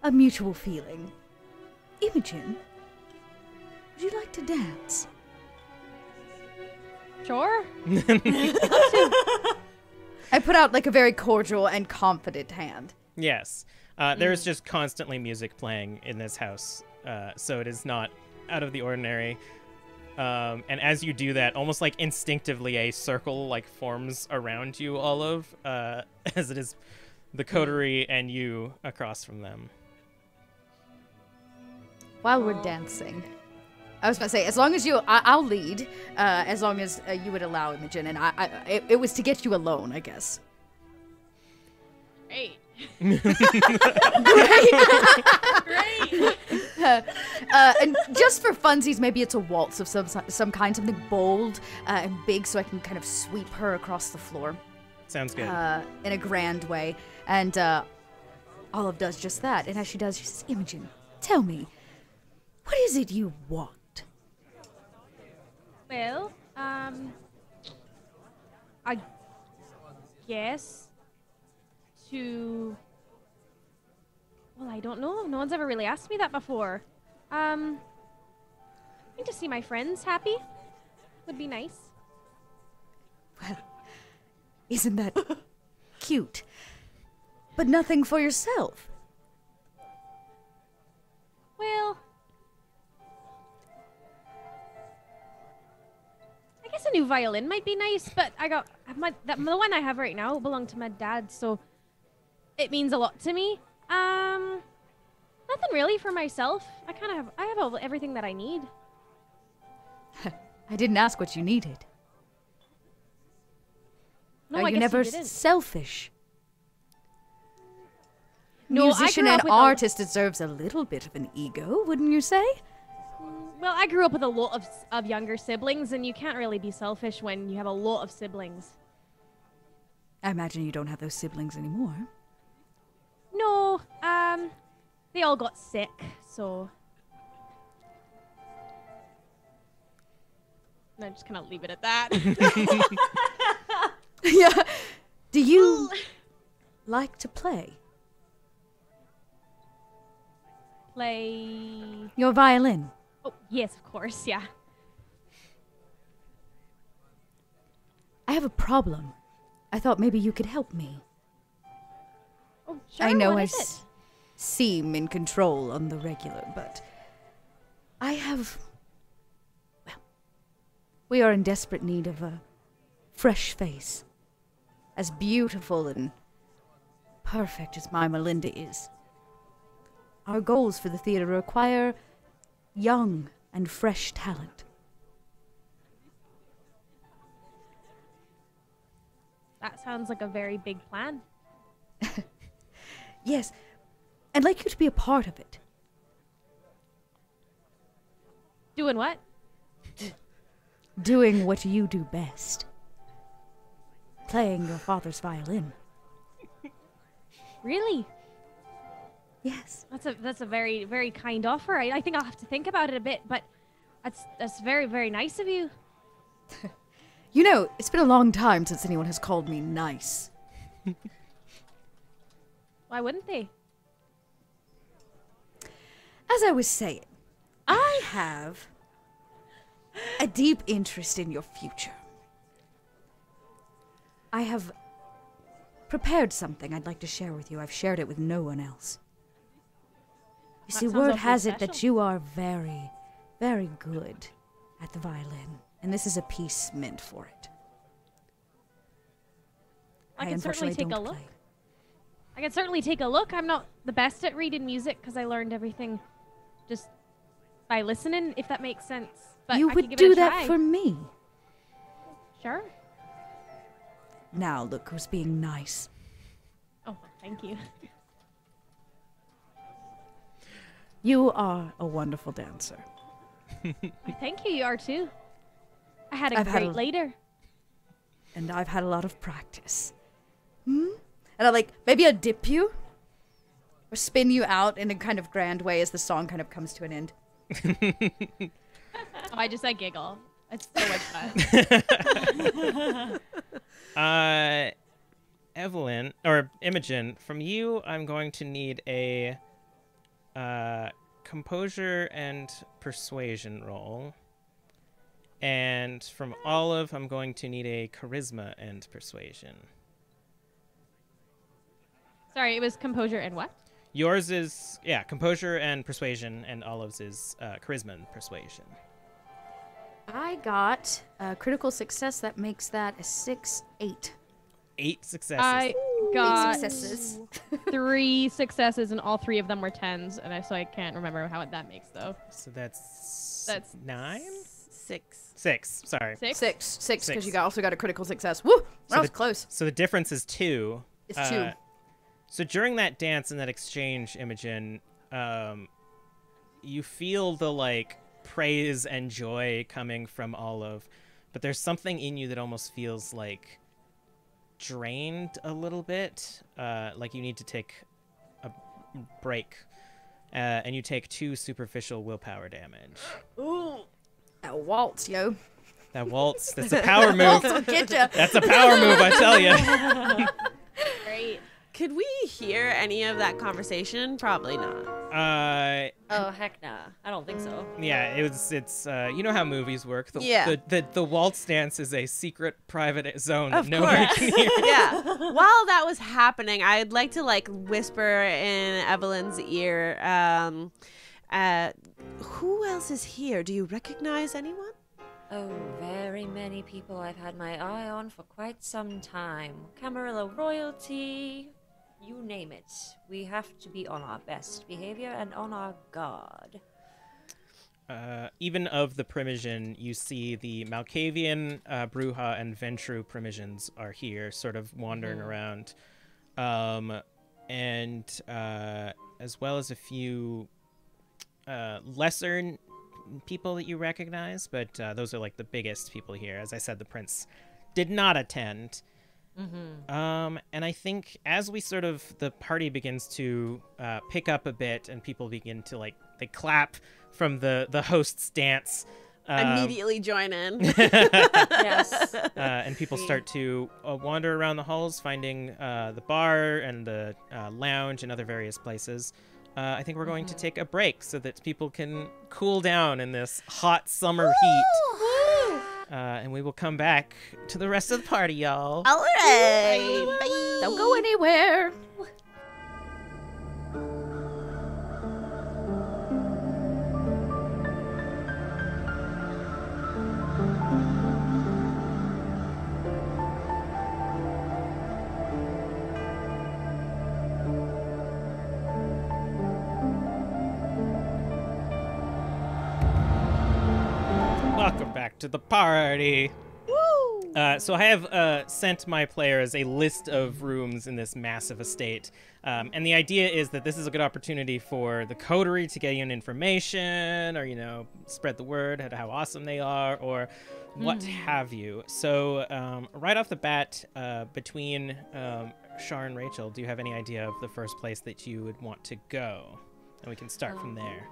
a mutual feeling. Imogen, would you like to dance? Sure. I put out like a very cordial and confident hand. Yes. There's just constantly music playing in this house, so it is not out of the ordinary. And as you do that, almost like instinctively, a circle like forms around you, Olive, as it is the coterie and you across from them. While we're dancing, I was going to say, as long as I'll lead, as long as you would allow Imogen, and it was to get you alone, I guess. Great. Great. And just for funsies, maybe it's a waltz of some kind, something bold and big, so I can kind of sweep her across the floor. Sounds good. In a grand way. And Olive does just that. And as she does, she says, Imogen, tell me, what is it you want? Well, I guess to... Well, I don't know. No one's ever really asked me that before. I think to see my friends happy would be nice. Well, isn't that cute? But nothing for yourself. Well, I guess a new violin might be nice, but the one I have right now belonged to my dad, so it means a lot to me. Nothing really for myself. I have everything that I need. I didn't ask what you needed. No, Are I you guess never you didn't. selfish? No, Musician I grew and up with artist deserves a little bit of an ego, wouldn't you say? Well, I grew up with a lot of younger siblings, and you can't really be selfish when you have a lot of siblings. I imagine you don't have those siblings anymore. No, they all got sick, so... And I'm just gonna leave it at that. Yeah. Do you like to play? Play... Your violin? Oh, yes, of course, yeah. I have a problem. I thought maybe you could help me. Oh, sure, I know what I is it? seem in control on the regular, but I have... Well, we are in desperate need of a fresh face. As beautiful and perfect as my Melinda is. Our goals for the theater require young and fresh talent. That sounds like a very big plan. Yes, I'd like you to be a part of it. Doing what? Doing what you do best. Playing your father's violin. Really? Yes. That's a very, very kind offer. I think I'll have to think about it a bit, but that's very, very nice of you. You know, it's been a long time since anyone has called me nice. Why wouldn't they? As I was saying, I have a deep interest in your future. I have prepared something I'd like to share with you. I've shared it with no one else. You see, sounds word awfully has it that special. you are very, very good at the violin, and this is a piece meant for it. I can certainly unfortunately take a don't look. play. I can certainly take a look. I'm not the best at reading music because I learned everything just by listening, if that makes sense. But You I would could give do it a that try. for me. Sure. Now look who's being nice. Oh, thank you. You are a wonderful dancer. Thank you. You are too. I had a I've had great a- later. And I've had a lot of practice. And I maybe I'll dip you? Or spin you out in a kind of grand way as the song kind of comes to an end. Oh, I giggle. It's so much fun. Evelyn, or Imogen, from you, I'm going to need a composure and persuasion roll. And from Olive, I'm going to need a charisma and persuasion. Sorry, it was composure and what? Yours is, composure and persuasion, and Olive's is charisma and persuasion. I got a critical success that makes that a 6-8. 8 successes. I got successes. 3 successes, and all 3 of them were 10s, and so I can't remember how that makes though. So that's That's 9? 6. 6, sorry. 6. 6, because you Six. also got a critical success. Woo! That So was the- close. So the difference is 2. It's 2. So during that dance and that exchange, Imogen, you feel the praise and joy coming from Olive, but there's something in you that almost feels drained a little bit, like you need to take a break, and you take 2 superficial willpower damage. Ooh. That waltz, yo. That waltz, that's a power move. Waltz will get ya. That's a power move, I tell you. Great. Could we hear any of that conversation? Probably not. Oh, heck nah. I don't think so. Yeah, it's you know how movies work. Yeah. The waltz dance is a secret private zone Of that nobody course. can hear. Yeah. While that was happening, I'd like to whisper in Evelyn's ear. Who else is here? Do you recognize anyone? Oh, very many people I've had my eye on for quite some time. Camarilla royalty, you name it. We have to be on our best behavior and on our guard. Even of the Primogen, you see the Malkavian, Bruja, and Ventru Primogens are here, sort of wandering around, and as well as a few lesser people that you recognize, but those are the biggest people here. As I said, the prince did not attend. And I think as we the party begins to pick up a bit, and people begin to they clap from the host's dance. Immediately join in. Yes. And people start to wander around the halls, finding the bar and the lounge and other various places. I think we're going to take a break so that people can cool down in this hot summer heat. And we will come back to the rest of the party, y'all. All right. Bye. Don't go anywhere. Welcome back to the party. Woo! So I have sent my players a list of rooms in this massive estate. And the idea is that this is a good opportunity for the coterie to get in information or, spread the word at how awesome they are or what have you. So right off the bat, between Shar and Rachel, do you have any idea of the first place that you would want to go? And we can start from there.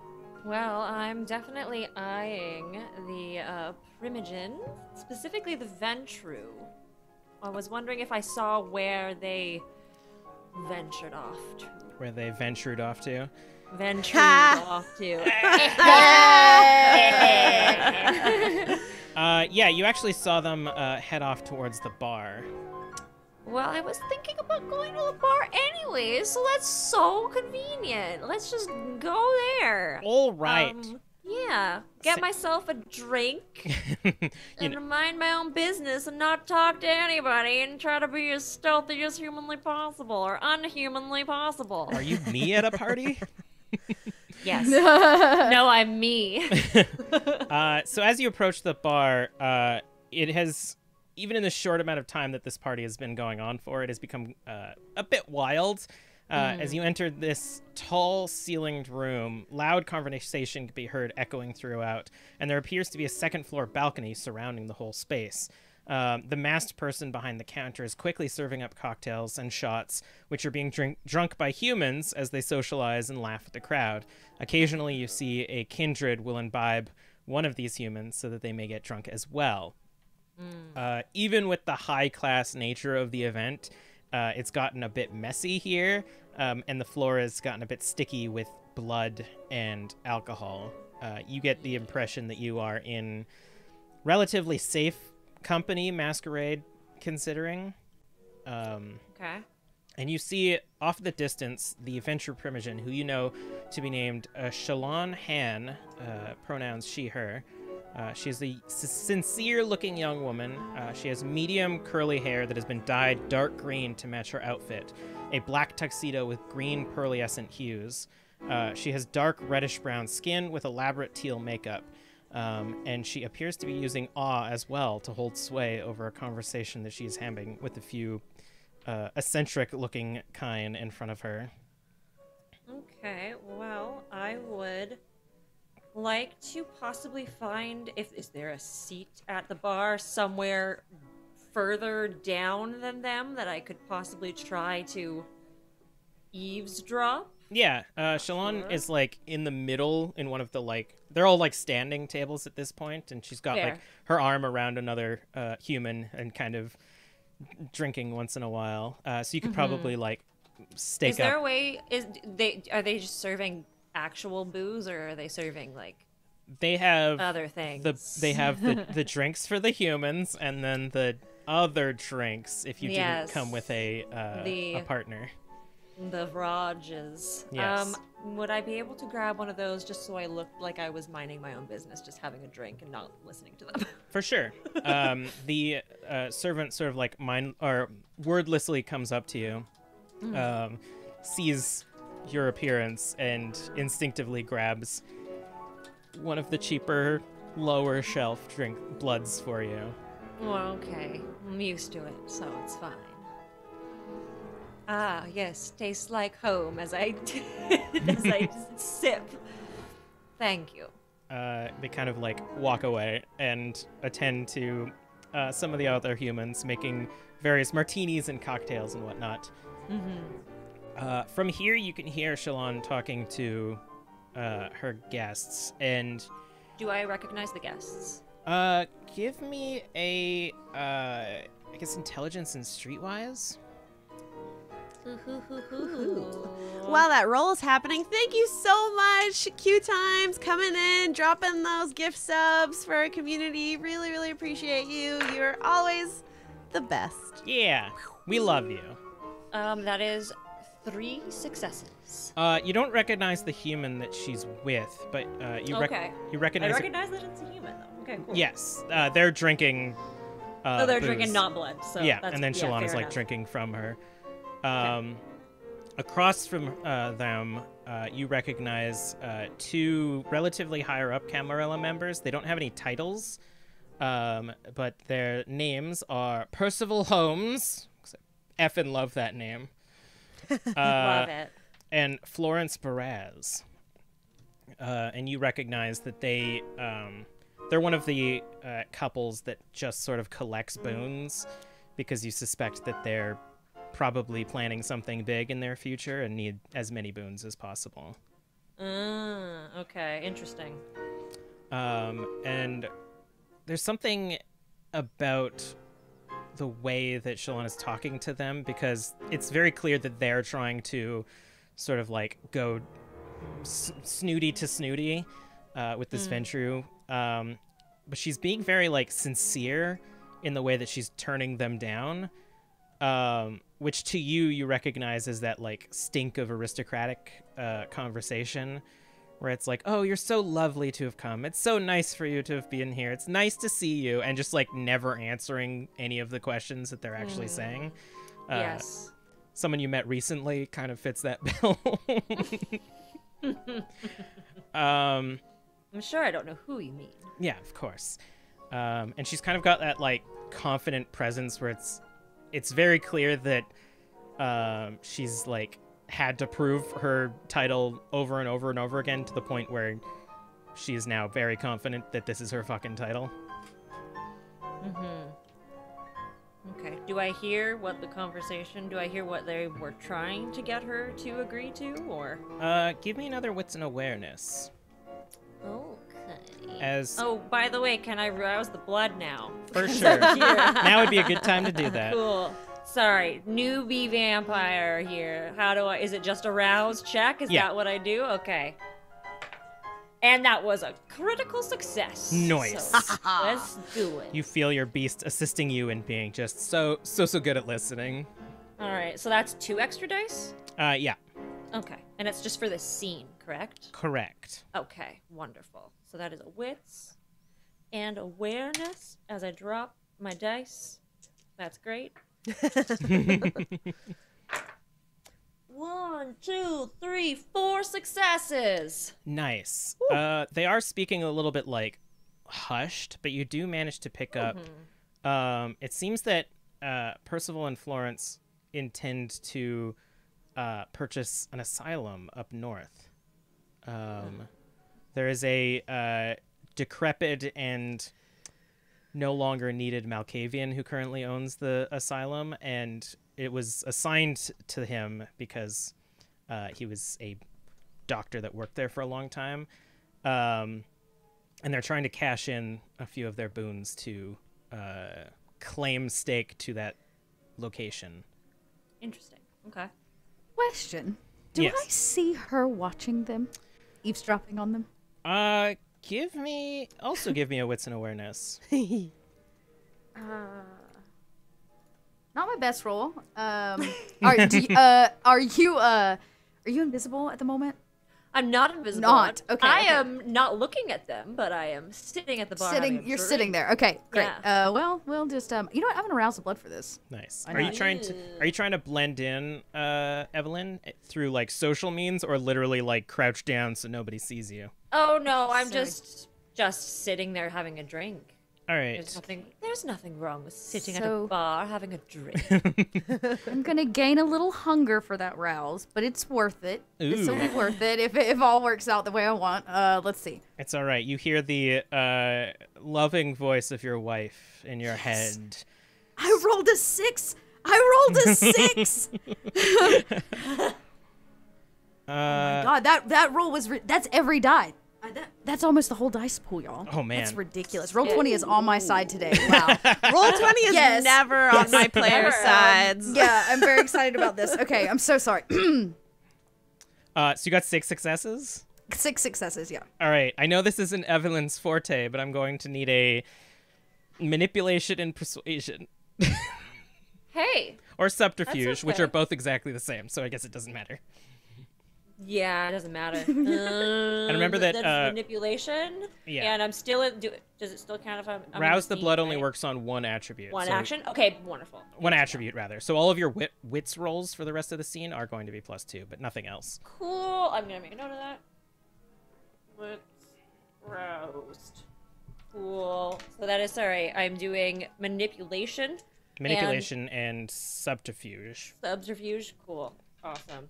Well, I'm definitely eyeing the Primogen, specifically the Ventru. I was wondering if I saw where they ventured off to. Where they ventured off to. Venture off to. Yeah, you actually saw them head off towards the bar. Well, I was thinking about going to the bar anyway, so that's so convenient. Let's just go there. All right. Yeah, get myself a drink and mind my own business and not talk to anybody and try to be as stealthy as humanly possible or unhumanly possible. Are you me at a party? Yes. No, I'm me. So as you approach the bar, it has, even in the short amount of time that this party has been going on for, it has become a bit wild. As you enter this tall ceilinged room, loud conversation can be heard echoing throughout, and there appears to be a second floor balcony surrounding the whole space. The masked person behind the counter is quickly serving up cocktails and shots, which are being drunk by humans as they socialize and laugh at the crowd. Occasionally you see a kindred will imbibe one of these humans so that they may get drunk as well. Even with the high-class nature of the event, it's gotten a bit messy here, and the floor has gotten a bit sticky with blood and alcohol. You get the impression that you are in relatively safe company, Masquerade, considering. Okay. And you see off the distance the adventure primogen, who you know to be named Charlene Han, pronouns she, her. She's a sincere-looking young woman. She has medium curly hair that has been dyed dark green to match her outfit, a black tuxedo with green pearlescent hues. She has dark reddish-brown skin with elaborate teal makeup, and she appears to be using awe as well to hold sway over a conversation that she's having with a few eccentric-looking kine in front of her. Okay, well, I would like to possibly find is there a seat at the bar somewhere further down than them that I could possibly try to eavesdrop? Yeah, Shalon is like in the middle in one of the they're all like standing tables at this point, and she's got like her arm around another human and kind of drinking once in a while. So you could probably like stake up. Is there a way? Are they just serving actual booze, or are they serving like they have other things? They have the drinks for the humans, and then the other drinks if you didn't come with a partner. The Rajas. Yes. Would I be able to grab one of those just so I looked like I was minding my own business, just having a drink and not listening to them? For sure. The servant sort of like wordlessly comes up to you, sees your appearance, and instinctively grabs one of the cheaper, lower shelf bloods for you. Well, okay. I'm used to it, so it's fine. Ah, yes, tastes like home as I sip. Thank you. They kind of like walk away and attend to some of the other humans making various martinis and cocktails and whatnot. From here, you can hear Shalon talking to her guests, and do I recognize the guests? Give me a I guess intelligence and streetwise. While that roll is happening, thank you so much, Q Times, coming in, dropping those gift subs for our community. Really, really appreciate you. You're always the best. Yeah, we love you. That is 3 successes. You don't recognize the human that she's with, but you recognize. I recognize that it's a human, though. Okay, cool. Yes, they're drinking. They're booze. drinking not blood. So yeah, and then Shalon is like enough. drinking from her. Across from them, you recognize 2 relatively higher up Camarilla members. They don't have any titles, but their names are Percival Holmes. I effing love that name. Love it. And Florence Baraz. And you recognize that they're one of the couples that just sort of collects boons, because you suspect that they're probably planning something big in their future and need as many boons as possible. Okay, interesting. And there's something about the way that Shalon is talking to them, because it's very clear that they're trying to sort of like go snooty to snooty with this Ventru. But she's being very, like, sincere in the way that she's turning them down, which to you recognize as that, like, stink of aristocratic conversation where it's like, oh, you're so lovely to have come. It's so nice for you to have been here. It's nice to see you. And just, like, never answering any of the questions that they're actually saying. Yes. Someone you met recently kind of fits that bill. I'm sure I don't know who you mean. Yeah, of course. And she's kind of got that, like, confident presence where it's very clear that she's, like, had to prove her title over and over and over again to the point where she is now very confident that this is her fucking title. Okay. Do I hear what the conversation? Do I hear what they were trying to get her to agree to, or? Give me another wits and awareness. Okay. Oh, by the way, can I rouse the blood now? For sure. Now would be a good time to do that. Cool. Sorry, newbie vampire here. How do I? Is it just a rouse check? Is that what I do? Okay. And that was a critical success. Nice. So, let's do it. You feel your beast assisting you in being just so good at listening. All right, so that's 2 extra dice? Yeah. Okay, and it's just for this scene, correct? Correct. Okay, wonderful. So that is a wits and awareness as I drop my dice. That's great. 1, 2, 3, 4 successes. Nice. They are speaking a little bit, like, hushed, but you do manage to pick up. It seems that Percival and Florence intend to purchase an asylum up north. There is a decrepit and no longer needed Malkavian who currently owns the asylum, and it was assigned to him because he was a doctor that worked there for a long time. And they're trying to cash in a few of their boons to claim stake to that location. Interesting. Okay. Question. Do Yes. I see her watching them? Eavesdropping on them? Give me a wits and awareness. Not my best roll. Are you invisible at the moment? I'm not invisible. Not. Okay. I okay. am not looking at them, but I am sitting at the bar. having a You're drink. sitting there. Okay, great. Yeah. Well, we'll just you know what? I'm gonna rouse the blood for this. Nice. Why Are you not? trying to blend in, Evelyn, through, like, social means, or literally, like, crouch down so nobody sees you? Oh no, I'm Sorry. just sitting there having a drink. All right. There's nothing wrong with sitting at a So- bar having a drink. I'm gonna gain a little hunger for that rouse, but it's worth it. This will be Ooh. worth it if all works out the way I want. Let's see. It's all right. You hear the loving voice of your wife in your head. I rolled a 6. I rolled a 6. Oh my god, that roll was that's every die. That's almost the whole dice pool, y'all. Oh, man. That's ridiculous. Roll 20 is on my side today. Wow. Roll 20 is Yes. never on my player sides. Yeah, I'm very excited about this. Okay, I'm so sorry. So you got 6 successes? 6 successes, yeah. All right. I know this isn't Evelyn's forte, but I'm going to need a manipulation and persuasion. Hey. Or subterfuge, which okay. are both exactly the same, so I guess it doesn't matter. Yeah, it doesn't matter. And remember that that's manipulation. yeah. And I'm still does it still count if I'm Rouse the in blood scene, only right? works on one attribute. One so- action? Okay, wonderful. One attribute, rather. So all of your wits rolls for the rest of the scene are going to be +2, but nothing else. Cool. I'm gonna make a note of that. Let's roast. Cool. So that is I'm doing manipulation. Manipulation and subterfuge. Subterfuge. Cool. Awesome.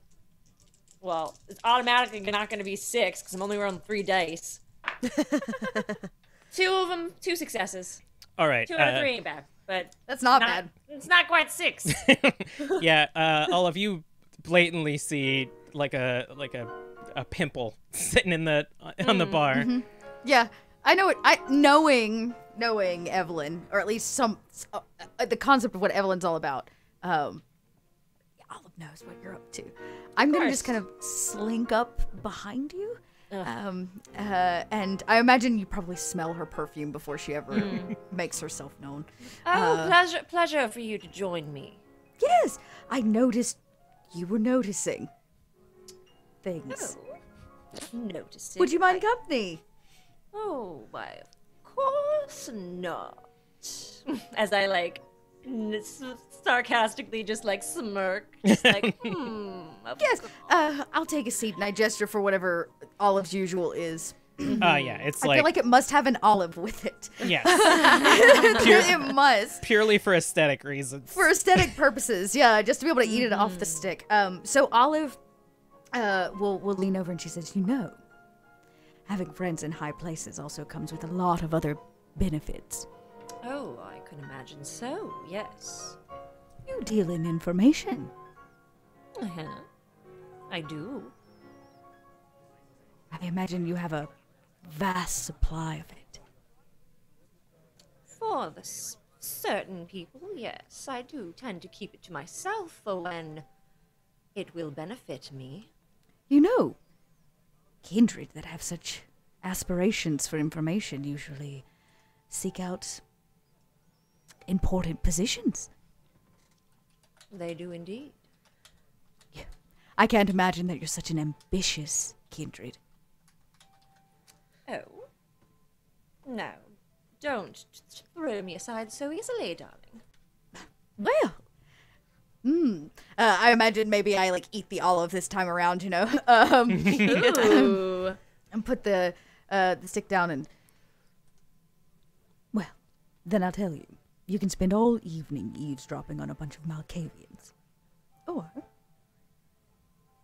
Well, it's automatically not going to be 6 because I'm only rolling 3 dice. 2 of them, 2 successes. All right. 2 out of 3 ain't bad, but That's not bad. It's not quite 6. Yeah. All of you blatantly see like a pimple sitting in on the bar. Yeah, I know it. Knowing Evelyn, or at least the concept of what Evelyn's all about. knows what you're up to. I'm going to just course. kind of slink up behind you. Ugh. And I imagine you probably smell her perfume before she ever makes herself known. Oh, pleasure for you to join me. Yes, I noticed you were noticing things. Oh, noticing. Would you mind company? Oh, why, of course not. As I, like, sarcastically just, like, smirk. Just like, of Yes, course. I'll take a seat, and I gesture for whatever Olive's usual is. Yeah, it's I feel like it must have an olive with it. yes, It must. purely for aesthetic reasons. For aesthetic purposes, yeah, just to be able to eat it off the stick. So Olive will lean over and she says, you know, having friends in high places also comes with a lot of other benefits. Oh, I can imagine so, yes. You deal in information. Uh-huh. I do. I imagine you have a vast supply of it. For the certain people, yes, I do tend to keep it to myself for when it will benefit me. You know, kindred that have such aspirations for information usually seek out important positions. They do indeed. I can't imagine that you're such an ambitious kindred. Oh. No. Don't throw me aside so easily, darling. Well, I imagine maybe I like eat the olive this time around, you know, Ooh. and put the stick down and. Well, then I'll tell you. You can spend all evening eavesdropping on a bunch of Malkavians. Or.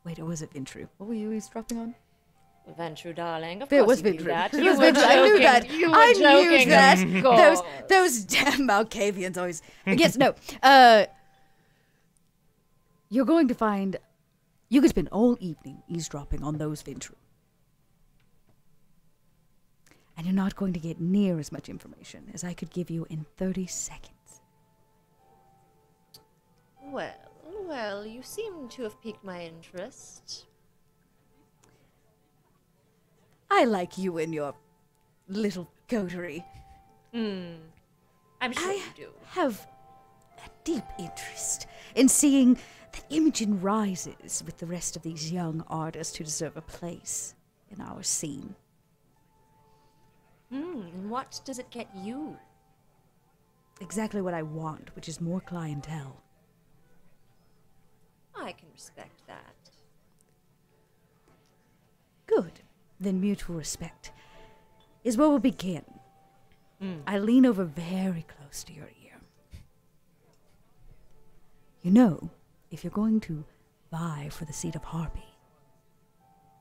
Wait, or was it Ventru? What were you eavesdropping on? Ventru, darling. Of It course was you knew Ventru. that. It You was were Ventru. I knew joking. that. You were I knew joking, that. of course. Those damn Malkavians always. Yes, no. You're going to find. You could spend all evening eavesdropping on those Ventru. And you're not going to get near as much information as I could give you in 30 seconds. Well, you seem to have piqued my interest. I like you and your little coterie. I'm sure I you do. have a deep interest in seeing that Imogen rises with the rest of these young artists who deserve a place in our scene. And what does it get you? Exactly what I want, which is more clientele. I can respect that. Good. Then mutual respect is where we'll begin. I lean over very close to your ear. You know, if you're going to vie for the seat of Harpy,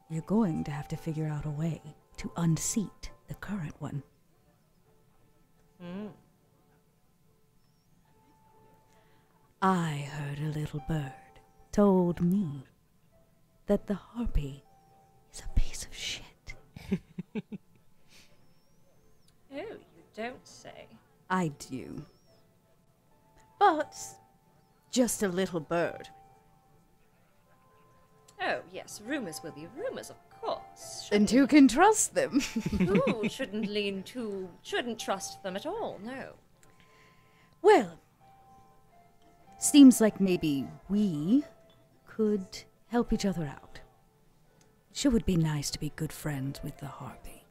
you're going to have to figure out a way to unseat the current one. I heard a little bird told me that the Harpy is a piece of shit. Oh, you don't say. I do. But just a little bird. Oh, yes, rumors will be rumors, of course. And who can trust them? Who shouldn't trust them at all, no. Well, seems like maybe we could help each other out. Sure would be nice to be good friends with the Harpy.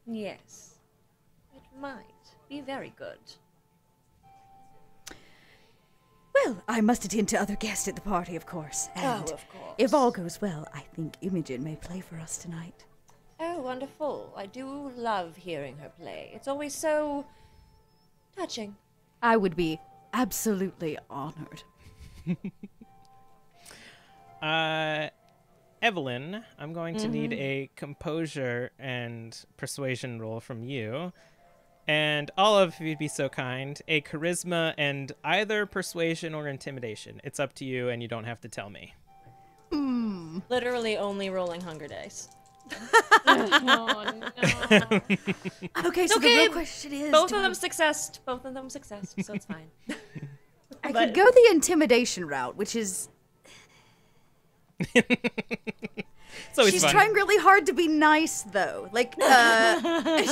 Yes. It might be very good. Well, I must attend to other guests at the party, of course. And Oh, of course. if all goes well, I think Imogen may play for us tonight. Oh, wonderful. I do love hearing her play. It's always so touching. I would be absolutely honored. Evelyn, I'm going to need a composure and persuasion roll from you. And Olive, if you'd be so kind, a charisma and either persuasion or intimidation. It's up to you, and you don't have to tell me. Literally only rolling hunger dice. Oh, no. Okay, so the okay, real question is... Both do of I- them success. Both of them success, so it's fine. I could go the intimidation route, which is... She's fun. trying really hard to be nice, though. Like,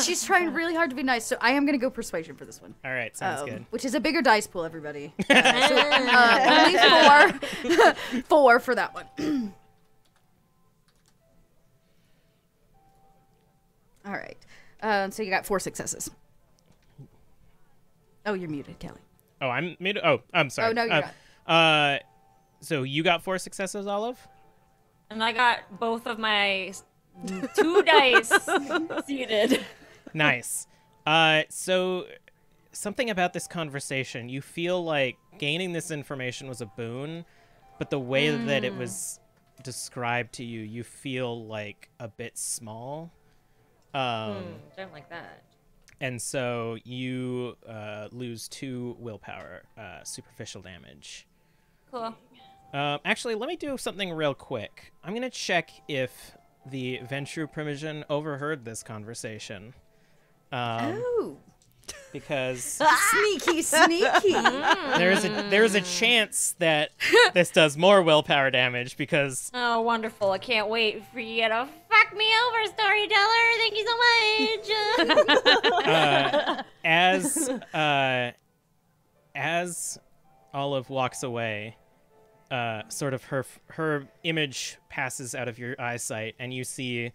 she's trying really hard to be nice. So I am going to go persuasion for this one. All right, sounds good. Which is a bigger dice pool, everybody. Only 4. 4 for that one. All right. So you got 4 successes. Oh, you're muted, Kelly. Oh, I'm muted. Oh, I'm sorry. Oh, no, you're not. So you got 4 successes, Olive? And I got both of my 2 dice seated. Nice. So something about this conversation, you feel like gaining this information was a boon, but the way that it was described to you, you feel like a bit small. Don't like that. And so you lose 2 willpower, superficial damage. Cool. Actually, let me do something real quick. I'm going to check if the Ventrue Primogen overheard this conversation. Because Sneaky, sneaky. there's a chance that this does more willpower damage because Oh, wonderful. I can't wait for you to fuck me over, Storyteller. Thank you so much. as Olive walks away, sort of her image passes out of your eyesight, and you see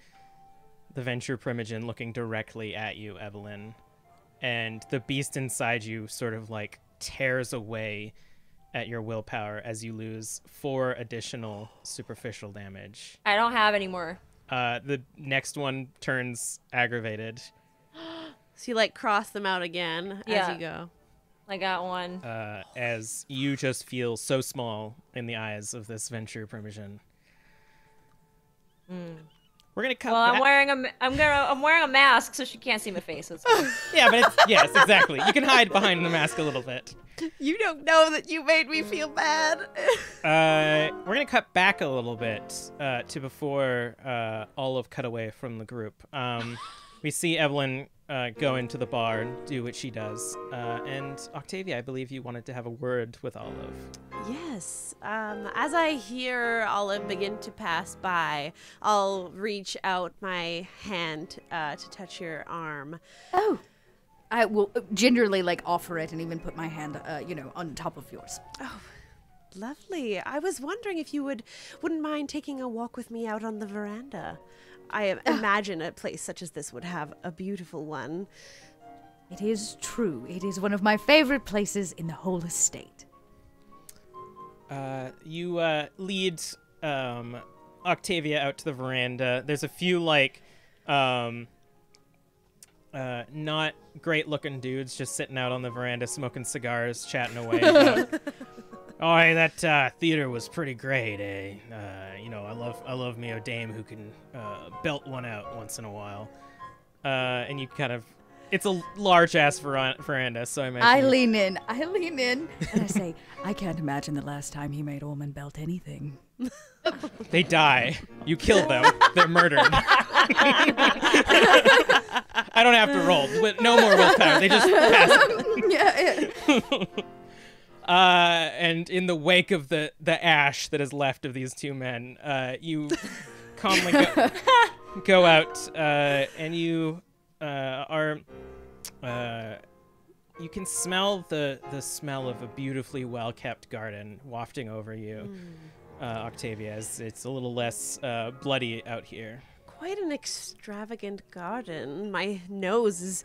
the Ventrue Primogen looking directly at you, Evelyn. And the beast inside you sort of like tears away at your willpower as you lose 4 additional superficial damage. I don't have any more. The next one turns aggravated. So you like cross them out again as you go. I got one. As you just feel so small in the eyes of this Ventrue Primogen. We're gonna cut. Well, I'm wearing a mask, so she can't see my face. Yeah, but yes, exactly. You can hide behind the mask a little bit. You don't know that you made me feel bad. We're gonna cut back a little bit to before Olive cut away from the group. We see Evelyn go into the bar and do what she does. And Octavia, I believe you wanted to have a word with Olive. Yes. As I hear Olive begin to pass by, I'll reach out my hand to touch your arm. Oh. I will gingerly like offer it and even put my hand, on top of yours. Oh, lovely. I was wondering if you wouldn't mind taking a walk with me out on the veranda. I imagine a place such as this would have a beautiful one. It is true. It is one of my favorite places in the whole estate. You lead Octavia out to the veranda. There's a few not great looking dudes just sitting out on the veranda smoking cigars, chatting away about, oh, hey, that theater was pretty great, eh? I love me a dame who can belt one out once in a while. And you kind of, it's a large ass veranda, so I imagine I lean in, and I say, I can't imagine the last time he made a woman belt anything. They die. You kill them. They're murdered. I don't have to roll. No more willpower. They just pass. And in the wake of the ash that is left of these 2 men, you calmly go out, and you you can smell the smell of a beautifully well-kept garden wafting over you, Octavia, as it's a little less bloody out here. Quite an extravagant garden. My nose is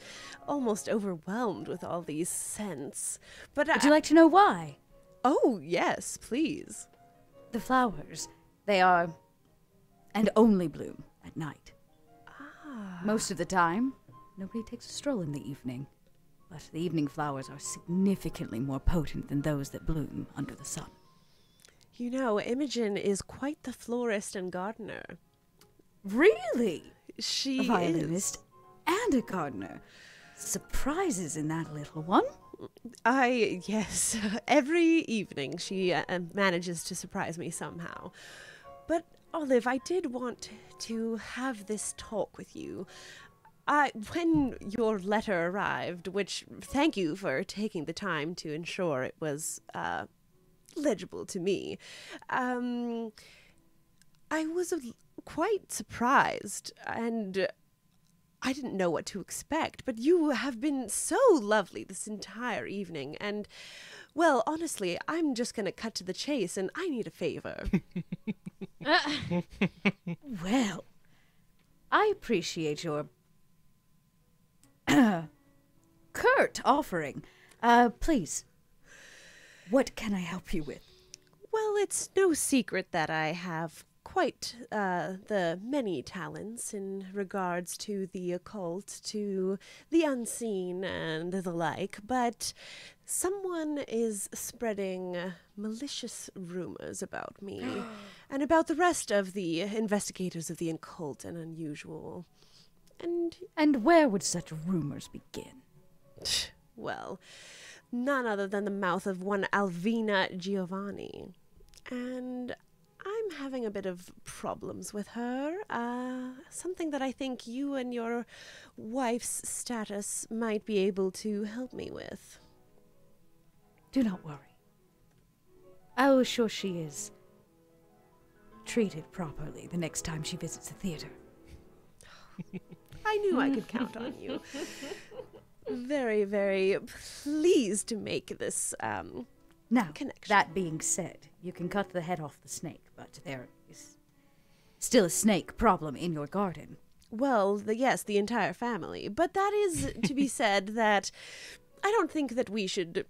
almost overwhelmed with all these scents. But Would you like to know why? Oh, yes, please. The flowers, they are and only bloom at night. Most of the time, nobody takes a stroll in the evening. But the evening flowers are significantly more potent than those that bloom under the sun. You know, Imogen is quite the florist and gardener. Really? She A violinist and a gardener. Surprises in that little one. Yes. Every evening she manages to surprise me somehow. But, Olive, I did want to have this talk with you. When your letter arrived, which thank you for taking the time to ensure it was legible to me, I was quite surprised, and I didn't know what to expect, but you have been so lovely this entire evening, and, well, honestly, I'm just going to cut to the chase, and I need a favor. Well, I appreciate your curt offering. Please, what can I help you with? Well, it's no secret that I have quite the many talents in regards to the occult, to the unseen, and the like, but someone is spreading malicious rumors about me and about the rest of the investigators of the occult and unusual. And where would such rumors begin? Well, none other than the mouth of one Alvina Giovanni. And I'm having a bit of problems with her. Something that I think you and your wife's status might be able to help me with. Do not worry. I will assure she is treated properly the next time she visits the theater. I knew I could count on you. Very, very pleased to make this Now, connection. that being said, you can cut the head off the snake, but there is still a snake problem in your garden. Well, yes, the entire family. But that is to be said that I don't think that we should,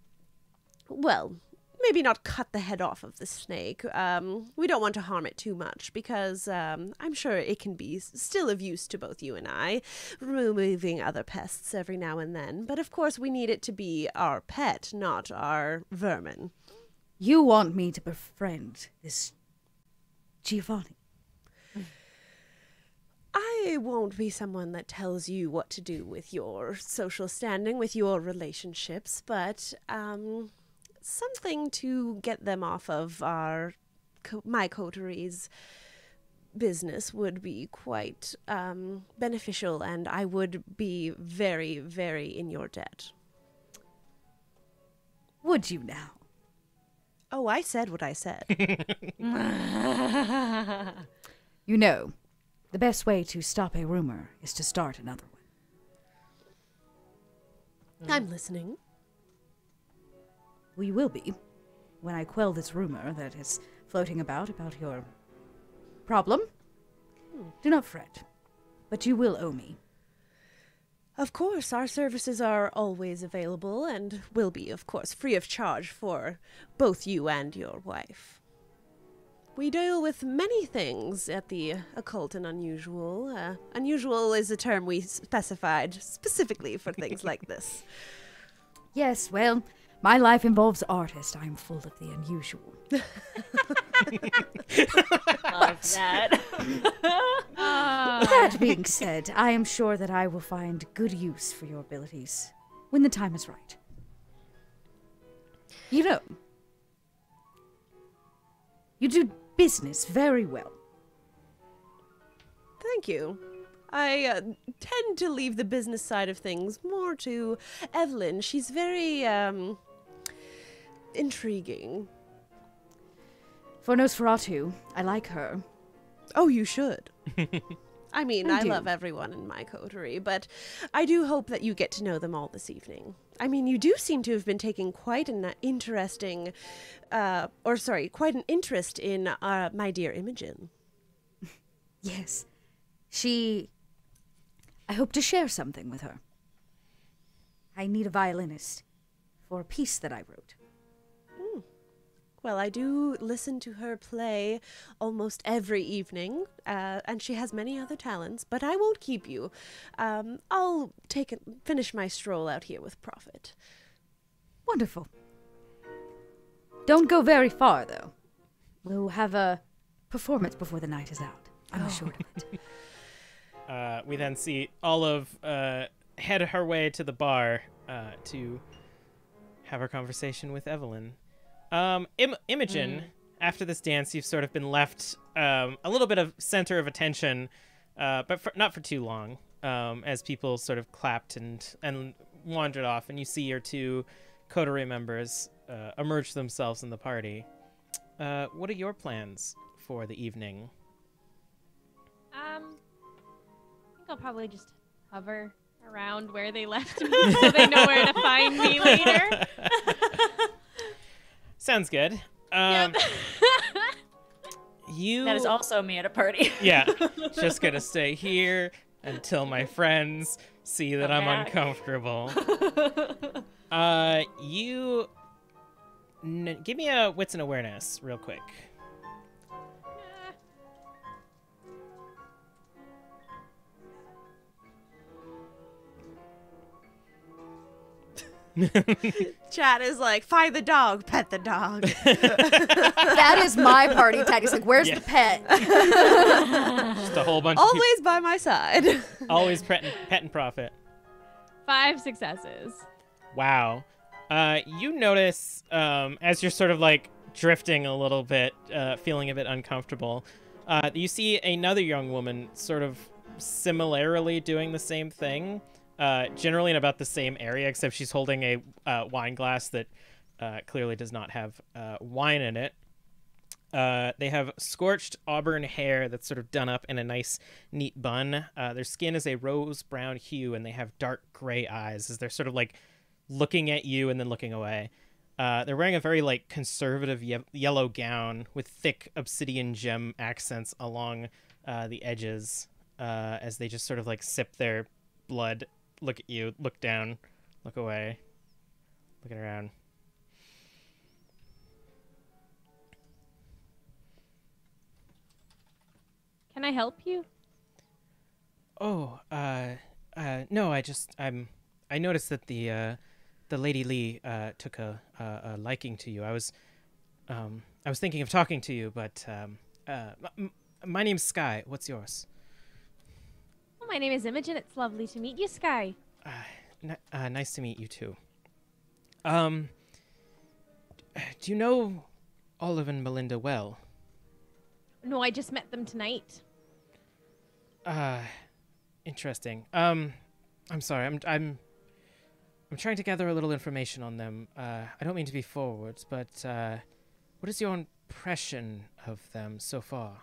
well, maybe not cut the head off of the snake. We don't want to harm it too much because I'm sure it can be still of use to both you and I, removing other pests every now and then. But of course, we need it to be our pet, not our vermin. You want me to befriend this Giovanni? I won't be someone that tells you what to do with your social standing, with your relationships, but something to get them off of my coteries business would be quite beneficial, and I would be very, very in your debt. Would you now? Oh, I said what I said. You know, the best way to stop a rumor is to start another one. I'm listening. We will be when I quell this rumor that is floating about your problem. Do not fret, but you will owe me. Of course, our services are always available and will be, of course, free of charge for both you and your wife. We deal with many things at the Occult and Unusual. Unusual is a term we specified specifically for things like this. Yes, well, my life involves artists. I am full of the unusual. Love that. That being said, I am sure that I will find good use for your abilities when the time is right. You know, you do business very well. Thank you. I tend to leave the business side of things more to Evelyn. She's very intriguing. For Nosferatu, I like her. Oh, you should. I mean, I I do. love everyone in my coterie, but I do hope that you get to know them all this evening. I mean, you do seem to have been taking quite an interesting, quite an interest in my dear Imogen. Yes. I hope to share something with her. I need a violinist for a piece that I wrote. Well, I do listen to her play almost every evening, and she has many other talents, but I won't keep you. I'll finish my stroll out here with Prophet. Wonderful. Don't go very far, though. We'll have a performance before the night is out. I'm assured of it. We then see Olive head her way to the bar to have her conversation with Evelyn. Imogen, after this dance, you've sort of been left a little bit of center of attention, but not for too long. as people sort of clapped and wandered off, and you see your two coterie members emerge themselves in the party. What are your plans for the evening? I think I'll probably just hover around where they left me so they know where to find me later. Sounds good. Yep. That is also me at a party. Yeah, just gonna stay here until my friends see that I'm uncomfortable. Give me a wits and awareness real quick. Chat is like, find the dog, pet the dog. That is my party tactics. Like, where's the pet? Just a whole bunch of Always by my side. people. Always pet and profit. 5 successes. Wow. You notice as you're sort of like drifting a little bit, feeling a bit uncomfortable, you see another young woman sort of similarly doing the same thing, generally in about the same area, except she's holding a wine glass that clearly does not have wine in it. They have scorched auburn hair that's sort of done up in a nice, neat bun. Their skin is a rose-brown hue, and they have dark gray eyes as they're sort of like looking at you and then looking away. They're wearing a very like conservative yellow gown with thick obsidian gem accents along the edges as they just sort of like sip their blood, look at you, look down, look away, looking around. Can I help you? Oh, no, I noticed that the Lady Lee took a liking to you. I was thinking of talking to you, but my name's Sky. What's yours? Well, my name is Imogen. It's lovely to meet you, Sky. Nice to meet you too. Do you know Olive and Melinda well? No, I just met them tonight. Interesting. I'm sorry. I'm trying to gather a little information on them. I don't mean to be forward, but what is your impression of them so far?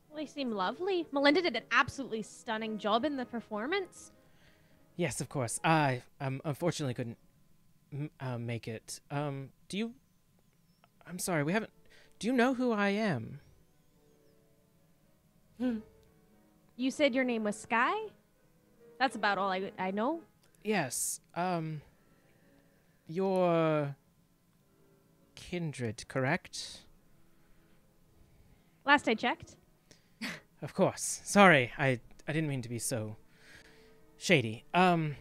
Well, they seem lovely. Melinda did an absolutely stunning job in the performance. Yes, of course. I unfortunately couldn't make it. I'm sorry. Do you know who I am? You said your name was Sky? That's about all I know. Yes. You're kindred, correct? Last I checked. Of course. Sorry, I didn't mean to be so shady. I'm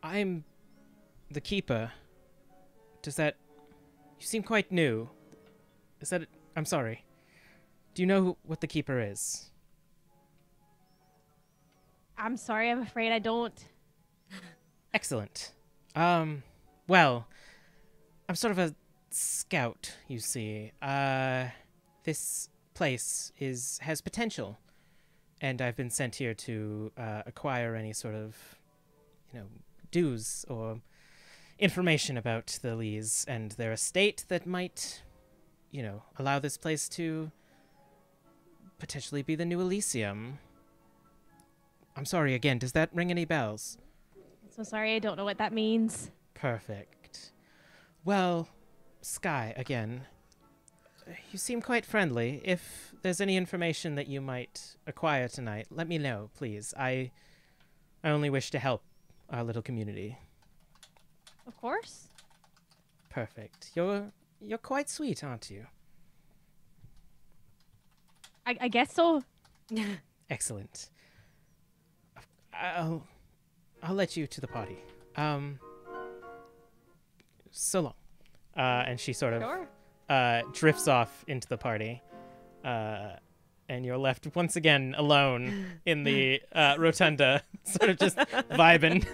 the keeper. You seem quite new. I'm sorry. Do you know what the keeper is? I'm sorry, I'm afraid I don't. Excellent. Well, I'm sort of a scout, you see. This place has potential, and I've been sent here to acquire any sort of, dues or information about the Lees and their estate that might, allow this place to potentially be the new Elysium. I'm sorry again, does that ring any bells? I'm so sorry, I don't know what that means. Perfect. Well, Sky, again, you seem quite friendly. If there's any information that you might acquire tonight, let me know, please. I only wish to help our little community. Of course. Perfect. You're quite sweet, aren't you? I guess so. Excellent. I'll let you to the party. So long. And she sort of Sure. drifts off into the party. And you're left once again alone in the rotunda, sort of just vibing.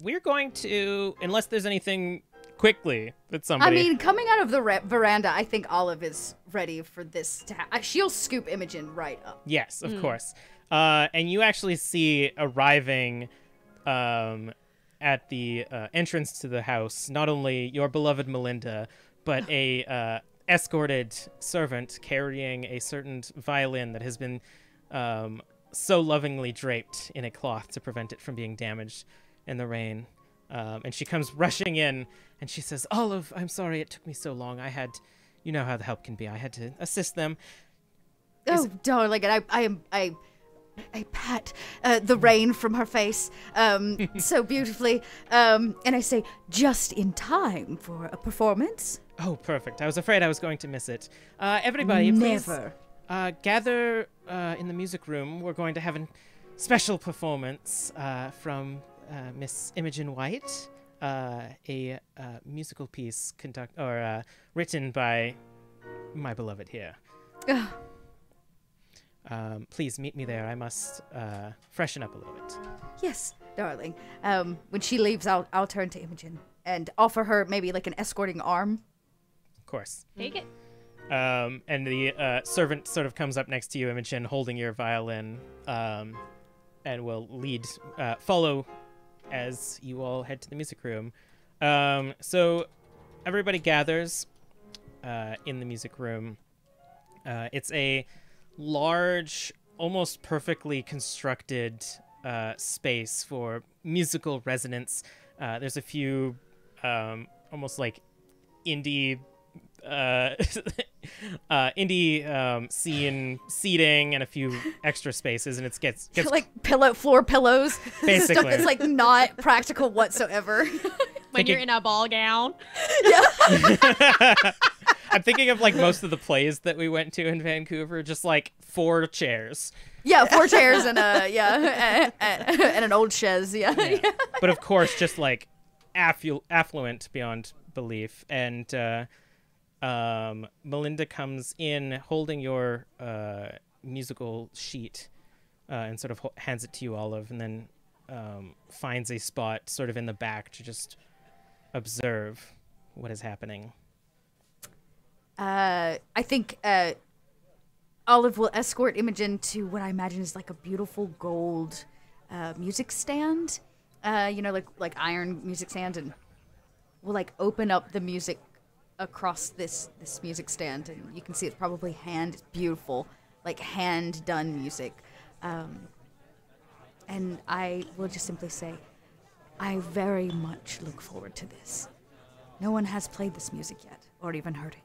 We're going to, unless there's anything quickly that somebody... I mean, coming out of the veranda, I think Olive is ready for this to happen. She'll scoop Imogen right up. Yes, of course. And you actually see arriving at the entrance to the house not only your beloved Melinda, but a escorted servant carrying a certain violin that has been so lovingly draped in a cloth to prevent it from being damaged in the rain. And she comes rushing in, and she says, "Olive, I'm sorry it took me so long. You know how the help can be. I had to assist them." Oh, darling, and I pat the rain from her face so beautifully, and I say, "Just in time for a performance." Oh, perfect. I was afraid I was going to miss it. Everybody, please gather in the music room. We're going to have a special performance from Miss Imogen White, a musical piece written by my beloved here. Please meet me there. I must freshen up a little bit. Yes, darling. When she leaves, I'll turn to Imogen and offer her maybe like an escorting arm. Of course. Take it. And the servant sort of comes up next to you, Imogen, holding your violin, and will follow as you all head to the music room. So everybody gathers in the music room. It's a large, almost perfectly constructed space for musical resonance. There's a few almost like indie scene seating and a few extra spaces, and it gets like floor pillows, basically. Stuff that's like not practical whatsoever. When you're in a ball gown. I'm thinking of like most of the plays that we went to in Vancouver, just like 4 chairs. Yeah, 4 chairs and and an old chaise. Yeah. But of course, just like affluent beyond belief. And Melinda comes in holding your musical sheet and sort of hands it to you, Olive, and then finds a spot sort of in the back to just observe what is happening. I think Olive will escort Imogen to what I imagine is like a beautiful gold music stand, like iron music stand, and we'll like open up the music across this music stand, and you can see it's probably beautiful, like hand done music, and I will just simply say, I very much look forward to this. No one has played this music yet, or even heard it.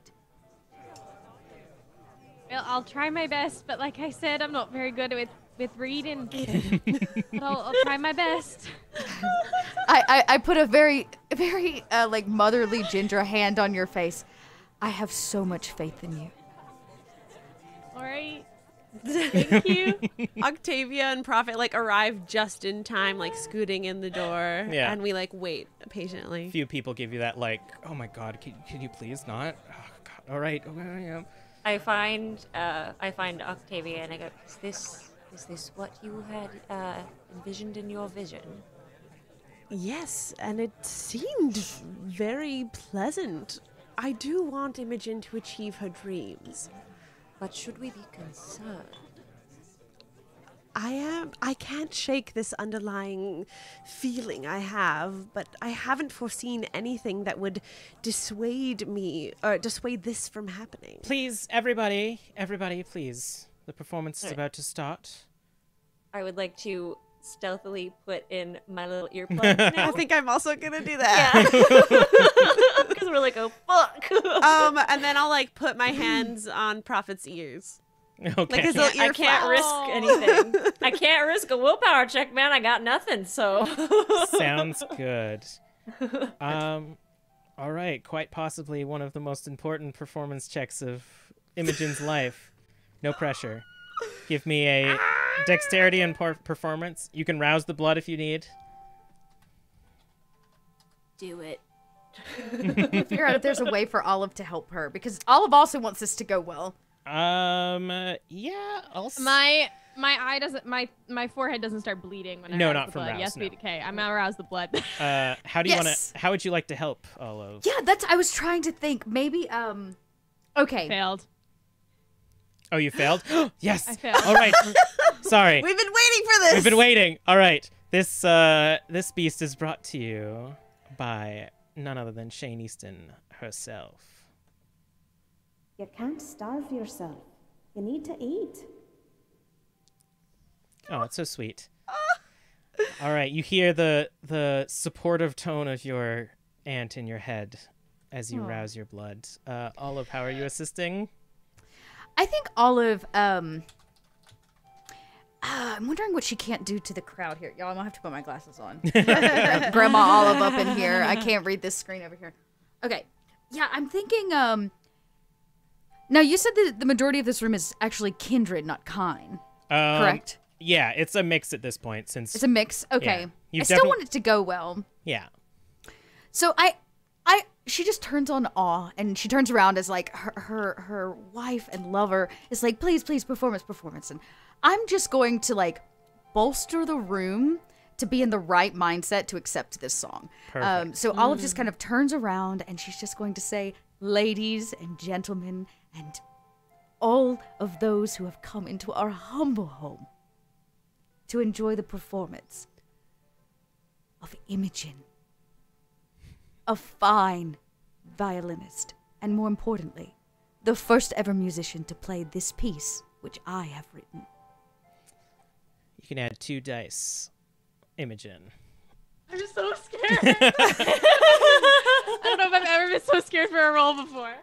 Well, I'll try my best, but like I said, I'm not very good with reading. But I'll try my best. I put a very, very like motherly ginger hand on your face. I have so much faith in you. All right. Thank you. Octavia and Prophet like arrive just in time, like scooting in the door. Yeah. And we like wait patiently. Few people give you that like, oh my God, can you please not? Oh God, all right. Okay, yeah. I find Octavia and I go, is this what you had envisioned in your vision? Yes, and it seemed very pleasant. I do want Imogen to achieve her dreams. But should we be concerned? I can't shake this underlying feeling I have, but I haven't foreseen anything that would dissuade this from happening. Please, everybody, please. The performance is about to start. I would like to stealthily put in my little earplugs now. I think I'm also gonna do that. Yeah. Because we're like, oh fuck. And then I'll like put my hands on Prophet's ears. Okay. Like his little I can't risk anything. I can't risk a willpower check, man. I got nothing, so. Sounds good. All right. Quite possibly one of the most important performance checks of Imogen's life. No pressure. Give me a dexterity and performance. You can rouse the blood if you need. Do it. Figure out if there's a way for Olive to help her, because Olive also wants this to go well. Yeah. My eye doesn't. My forehead doesn't start bleeding when I No, rouse not the from blood. rouse, Yes, no. okay. I'm gonna rouse the blood. How do you Yes. how would you like to help, Olive? Yeah, I was trying to think. Maybe, okay. Failed. Oh, you failed? Yes. I failed. All right. Sorry. We've been waiting for this. We've been waiting. All right. This beast is brought to you by none other than Shane Easton herself. You can't starve yourself. You need to eat. Oh, it's so sweet. All right, you hear the supportive tone of your aunt in your head as you rouse your blood. Olive, how are you assisting? I think Olive, I'm wondering what she can't do to the crowd here. Y'all, I'm gonna have to put my glasses on. Grandma Olive up in here. I can't read this screen over here. Okay. Yeah, I'm thinking, now you said that the majority of this room is actually kindred, not kind. Correct? Yeah, it's a mix at this point since It's a mix. Okay. Yeah. I still want it to go well. Yeah. So she just turns on awe, and she turns around as like her wife and lover is like, please, performance. And I'm just going to like bolster the room to be in the right mindset to accept this song. Perfect. So Olive just kind of turns around, and she's just going to say, ladies and gentlemen, and all of those who have come into our humble home to enjoy the performance of Imogen, a fine violinist, and more importantly, the first ever musician to play this piece, which I have written. You can add 2 dice, Imogen. I'm so scared. I don't know if I've ever been so scared for a roll before.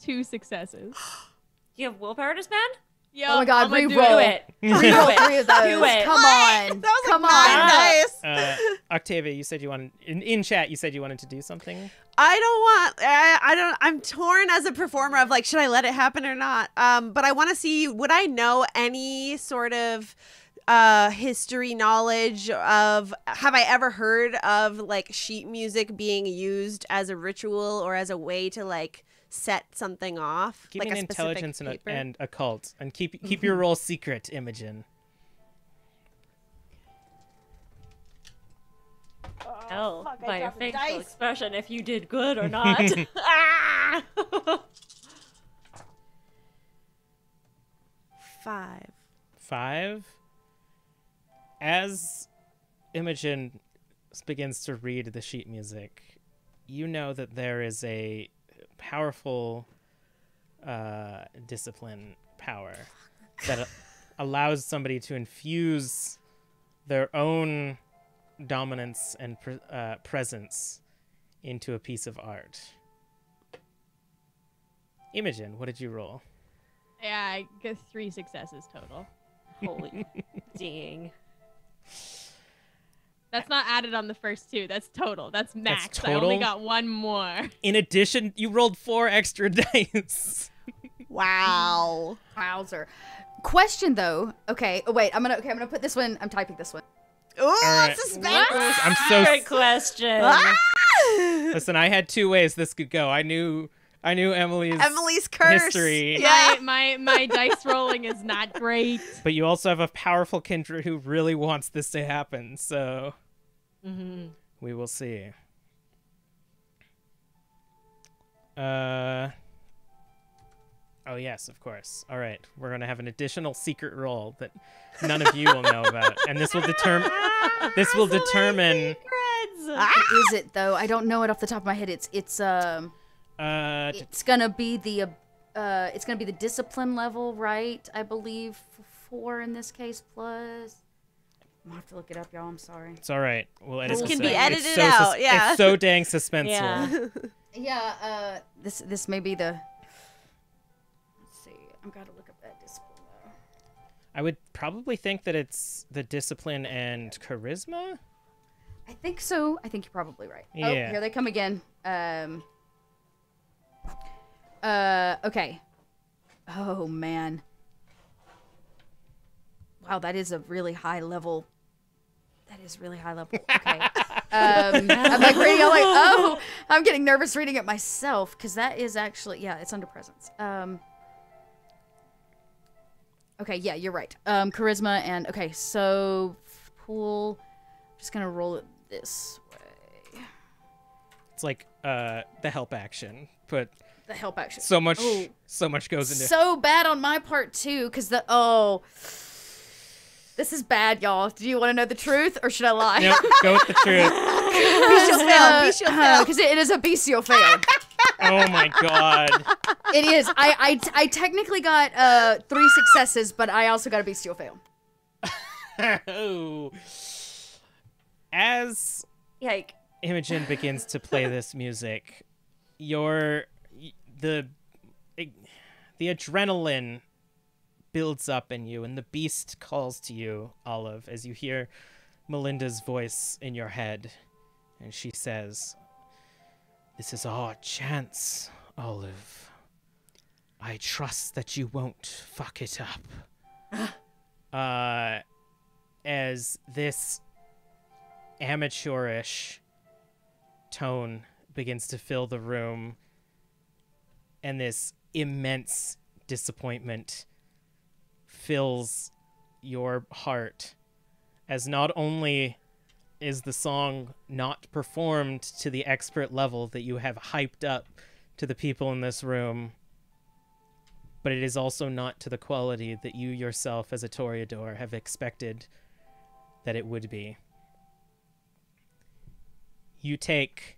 2 successes. You have willpower to spend? Yo, Oh my god, I'm gonna do re-roll. it. Re-roll 3 of those. Do it. Come on. That was Come like on. nice. Octavia, you said you wanted in chat. You said you wanted to do something. I'm torn as a performer of like, should I let it happen or not? But I want to see, would I know any sort of history knowledge of, have I ever heard of like sheet music being used as a ritual or as a way to like set something off? Give like me a an specific intelligence paper? and occult, and keep your role secret, Imogen. Tell by your dropped the facial dice. expression if you did good or not. Ah! 5. 5. As Imogen begins to read the sheet music, you know that there is a powerful discipline power that allows somebody to infuse their own dominance and presence into a piece of art. Imogen, what did you roll? Yeah, I get 3 successes total. Holy dang. That's not added on the first 2. That's total. That's max. I total? only got 1 more. In addition, you rolled 4 extra dice. Wow. Wowzer. Question though. Okay. Oh, wait. I'm gonna put this one. I'm typing this one. Ooh, right. suspense. I'm so Great question. Listen, I had 2 ways this could go. I knew Emily's curse. history. Yeah. My dice rolling is not great. But you also have a powerful kindred who really wants this to happen, so we will see. Oh yes, of course. All right, we're gonna have an additional secret roll that none of you will know about, and this will determine. This will determine. What is it though? I don't know it off the top of my head. It's gonna be the discipline level, right? I believe 4 in this case plus. I'm gonna have to look it up, y'all. I'm sorry. It's all right. We'll edit This this can be out. edited out, yeah. It's so dang suspenseful. Yeah. Yeah. This may be the. Let's see. I've got to look up that discipline though. I would probably think that it's the discipline and charisma. I think so. I think you're probably right. Yeah. Oh, here they come again. Okay. Oh man. Wow, that is a really high level. That is really high level. Okay. I'm like reading. I'm like, oh, I'm getting nervous reading it myself because that is actually, yeah, it's under presence. Okay, yeah, you're right. Charisma and okay, so pool. I'm just gonna roll it this way. It's like the help action, but The help action. so much goes into. So bad on my part too, because this is bad, y'all. Do you want to know the truth, or should I lie? Nope, go with the truth. Bestial fail. Bestial fail. Because it is a bestial fail. Oh my god. It is. I technically got 3 successes, but I also got a bestial fail. Oh. As Yike. Imogen begins to play this music, the adrenaline builds up in you, and the beast calls to you, Olive, as you hear Melinda's voice in your head, and she says, "This is our chance, Olive. I trust that you won't fuck it up." As this amateurish tone begins to fill the room, and this immense disappointment fills your heart, as not only is the song not performed to the expert level that you have hyped up to the people in this room, but it is also not to the quality that you yourself as a Toreador have expected that it would be. You take...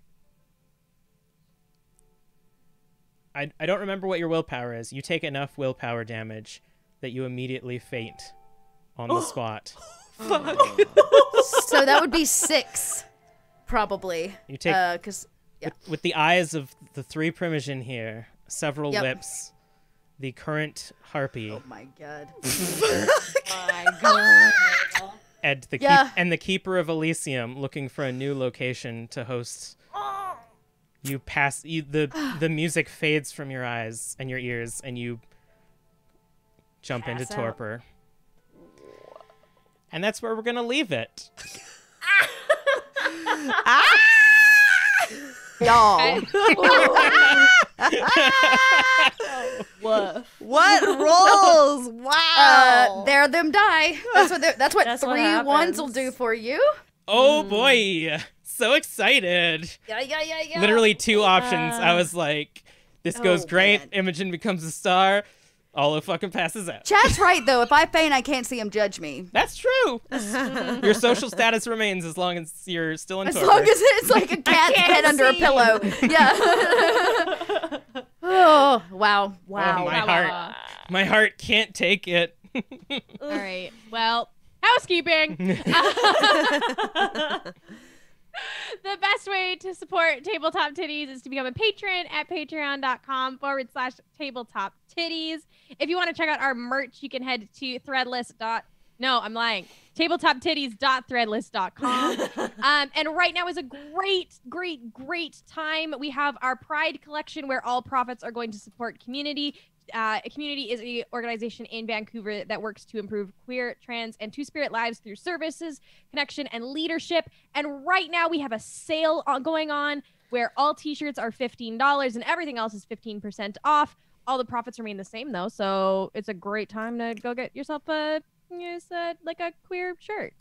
I don't remember what your willpower is. You take enough willpower damage that you immediately faint on the spot. So that would be 6, probably. You take... Because with the eyes of the 3 Primogen here, several Yep. lips, the current harpy, oh my god. and the Yeah. and the keeper of Elysium looking for a new location to host. You pass the music fades from your eyes and your ears, and you jump into Pass out. torpor. And that's where we're gonna leave it. Y'all. What rolls? Wow. There them die. That's what That's what 3 happens. ones will do for you. Oh boy, so excited. Yeah. Literally 2 options. I was like, this goes great. man. Imogen becomes a star. Olive fucking passes out. Chat's right, though. If I faint, I can't see him judge me. That's true. Your social status remains as long as you're still in As torpor. long as it's like a cat's head under a pillow. Yeah. Oh, wow. Oh, my heart can't take it. All right. Well, housekeeping. The best way to support Tabletop Tiddies is to become a patron at patreon.com/tabletop tiddies. If you want to check out our merch, you can head to tabletoptiddies.threadless.com. And right now is a great time. We have our Pride collection where all profits are going to support community. Community is an organization in Vancouver that works to improve queer, trans, and two-spirit lives through services, connection, and leadership. And right now we have a sale going on where all t-shirts are $15 and everything else is 15% off. All the profits remain the same, though, so it's a great time to go get yourself a queer shirt.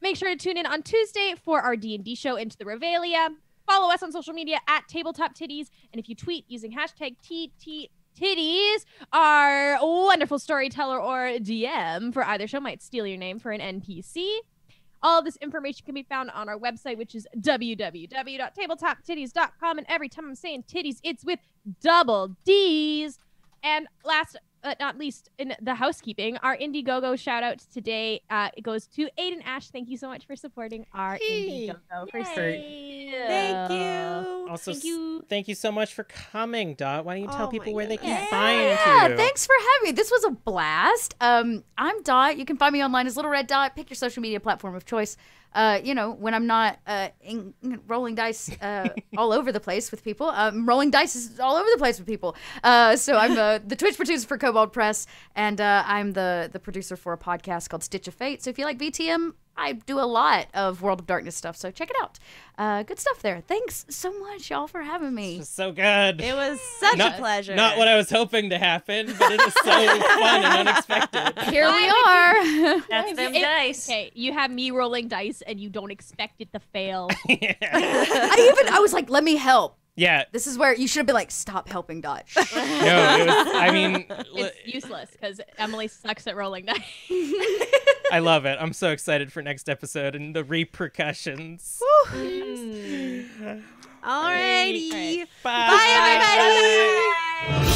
Make sure to tune in on Tuesday for our D&D show, Into the Revelia. Follow us on social media at Tabletop Tiddies, and if you tweet using hashtag TTTiddies, our wonderful storyteller or DM for either show might steal your name for an NPC. All of this information can be found on our website, which is www.tabletoptiddies.com, and every time I'm saying titties, it's with double D's. And last but not least, in the housekeeping, our Indiegogo shout out today it goes to Aiden Ash. Thank you so much for supporting our Indiegogo. Thank you. Also, Thank you. thank you so much for coming, Dot. Why don't you tell Oh people my where they goodness. can find Yeah, you? thanks for having me. This was a blast. I'm Dot. You can find me online as Little Red Dot. Pick your social media platform of choice. When I'm not rolling dice all over the place with people. Rolling dice is all over the place with people. So I'm the Twitch producer for Kobold Press, and I'm the producer for a podcast called Stitch of Fate. So if you like VTM, I do a lot of World of Darkness stuff, so check it out. Good stuff there. Thanks so much, y'all, for having me. It's so good. It was such a pleasure. Not what I was hoping to happen, but it is so fun and unexpected. Here we are. That's them dice. Okay, you have me rolling dice and you don't expect it to fail. Yeah. I was like, let me help. Yeah. This is where you should have been like, stop helping Dutch. No, it was, I mean, It's useless because Emily sucks at rolling dice. I love it. I'm so excited for next episode and the repercussions. Alrighty. Bye. Bye, everybody. Bye.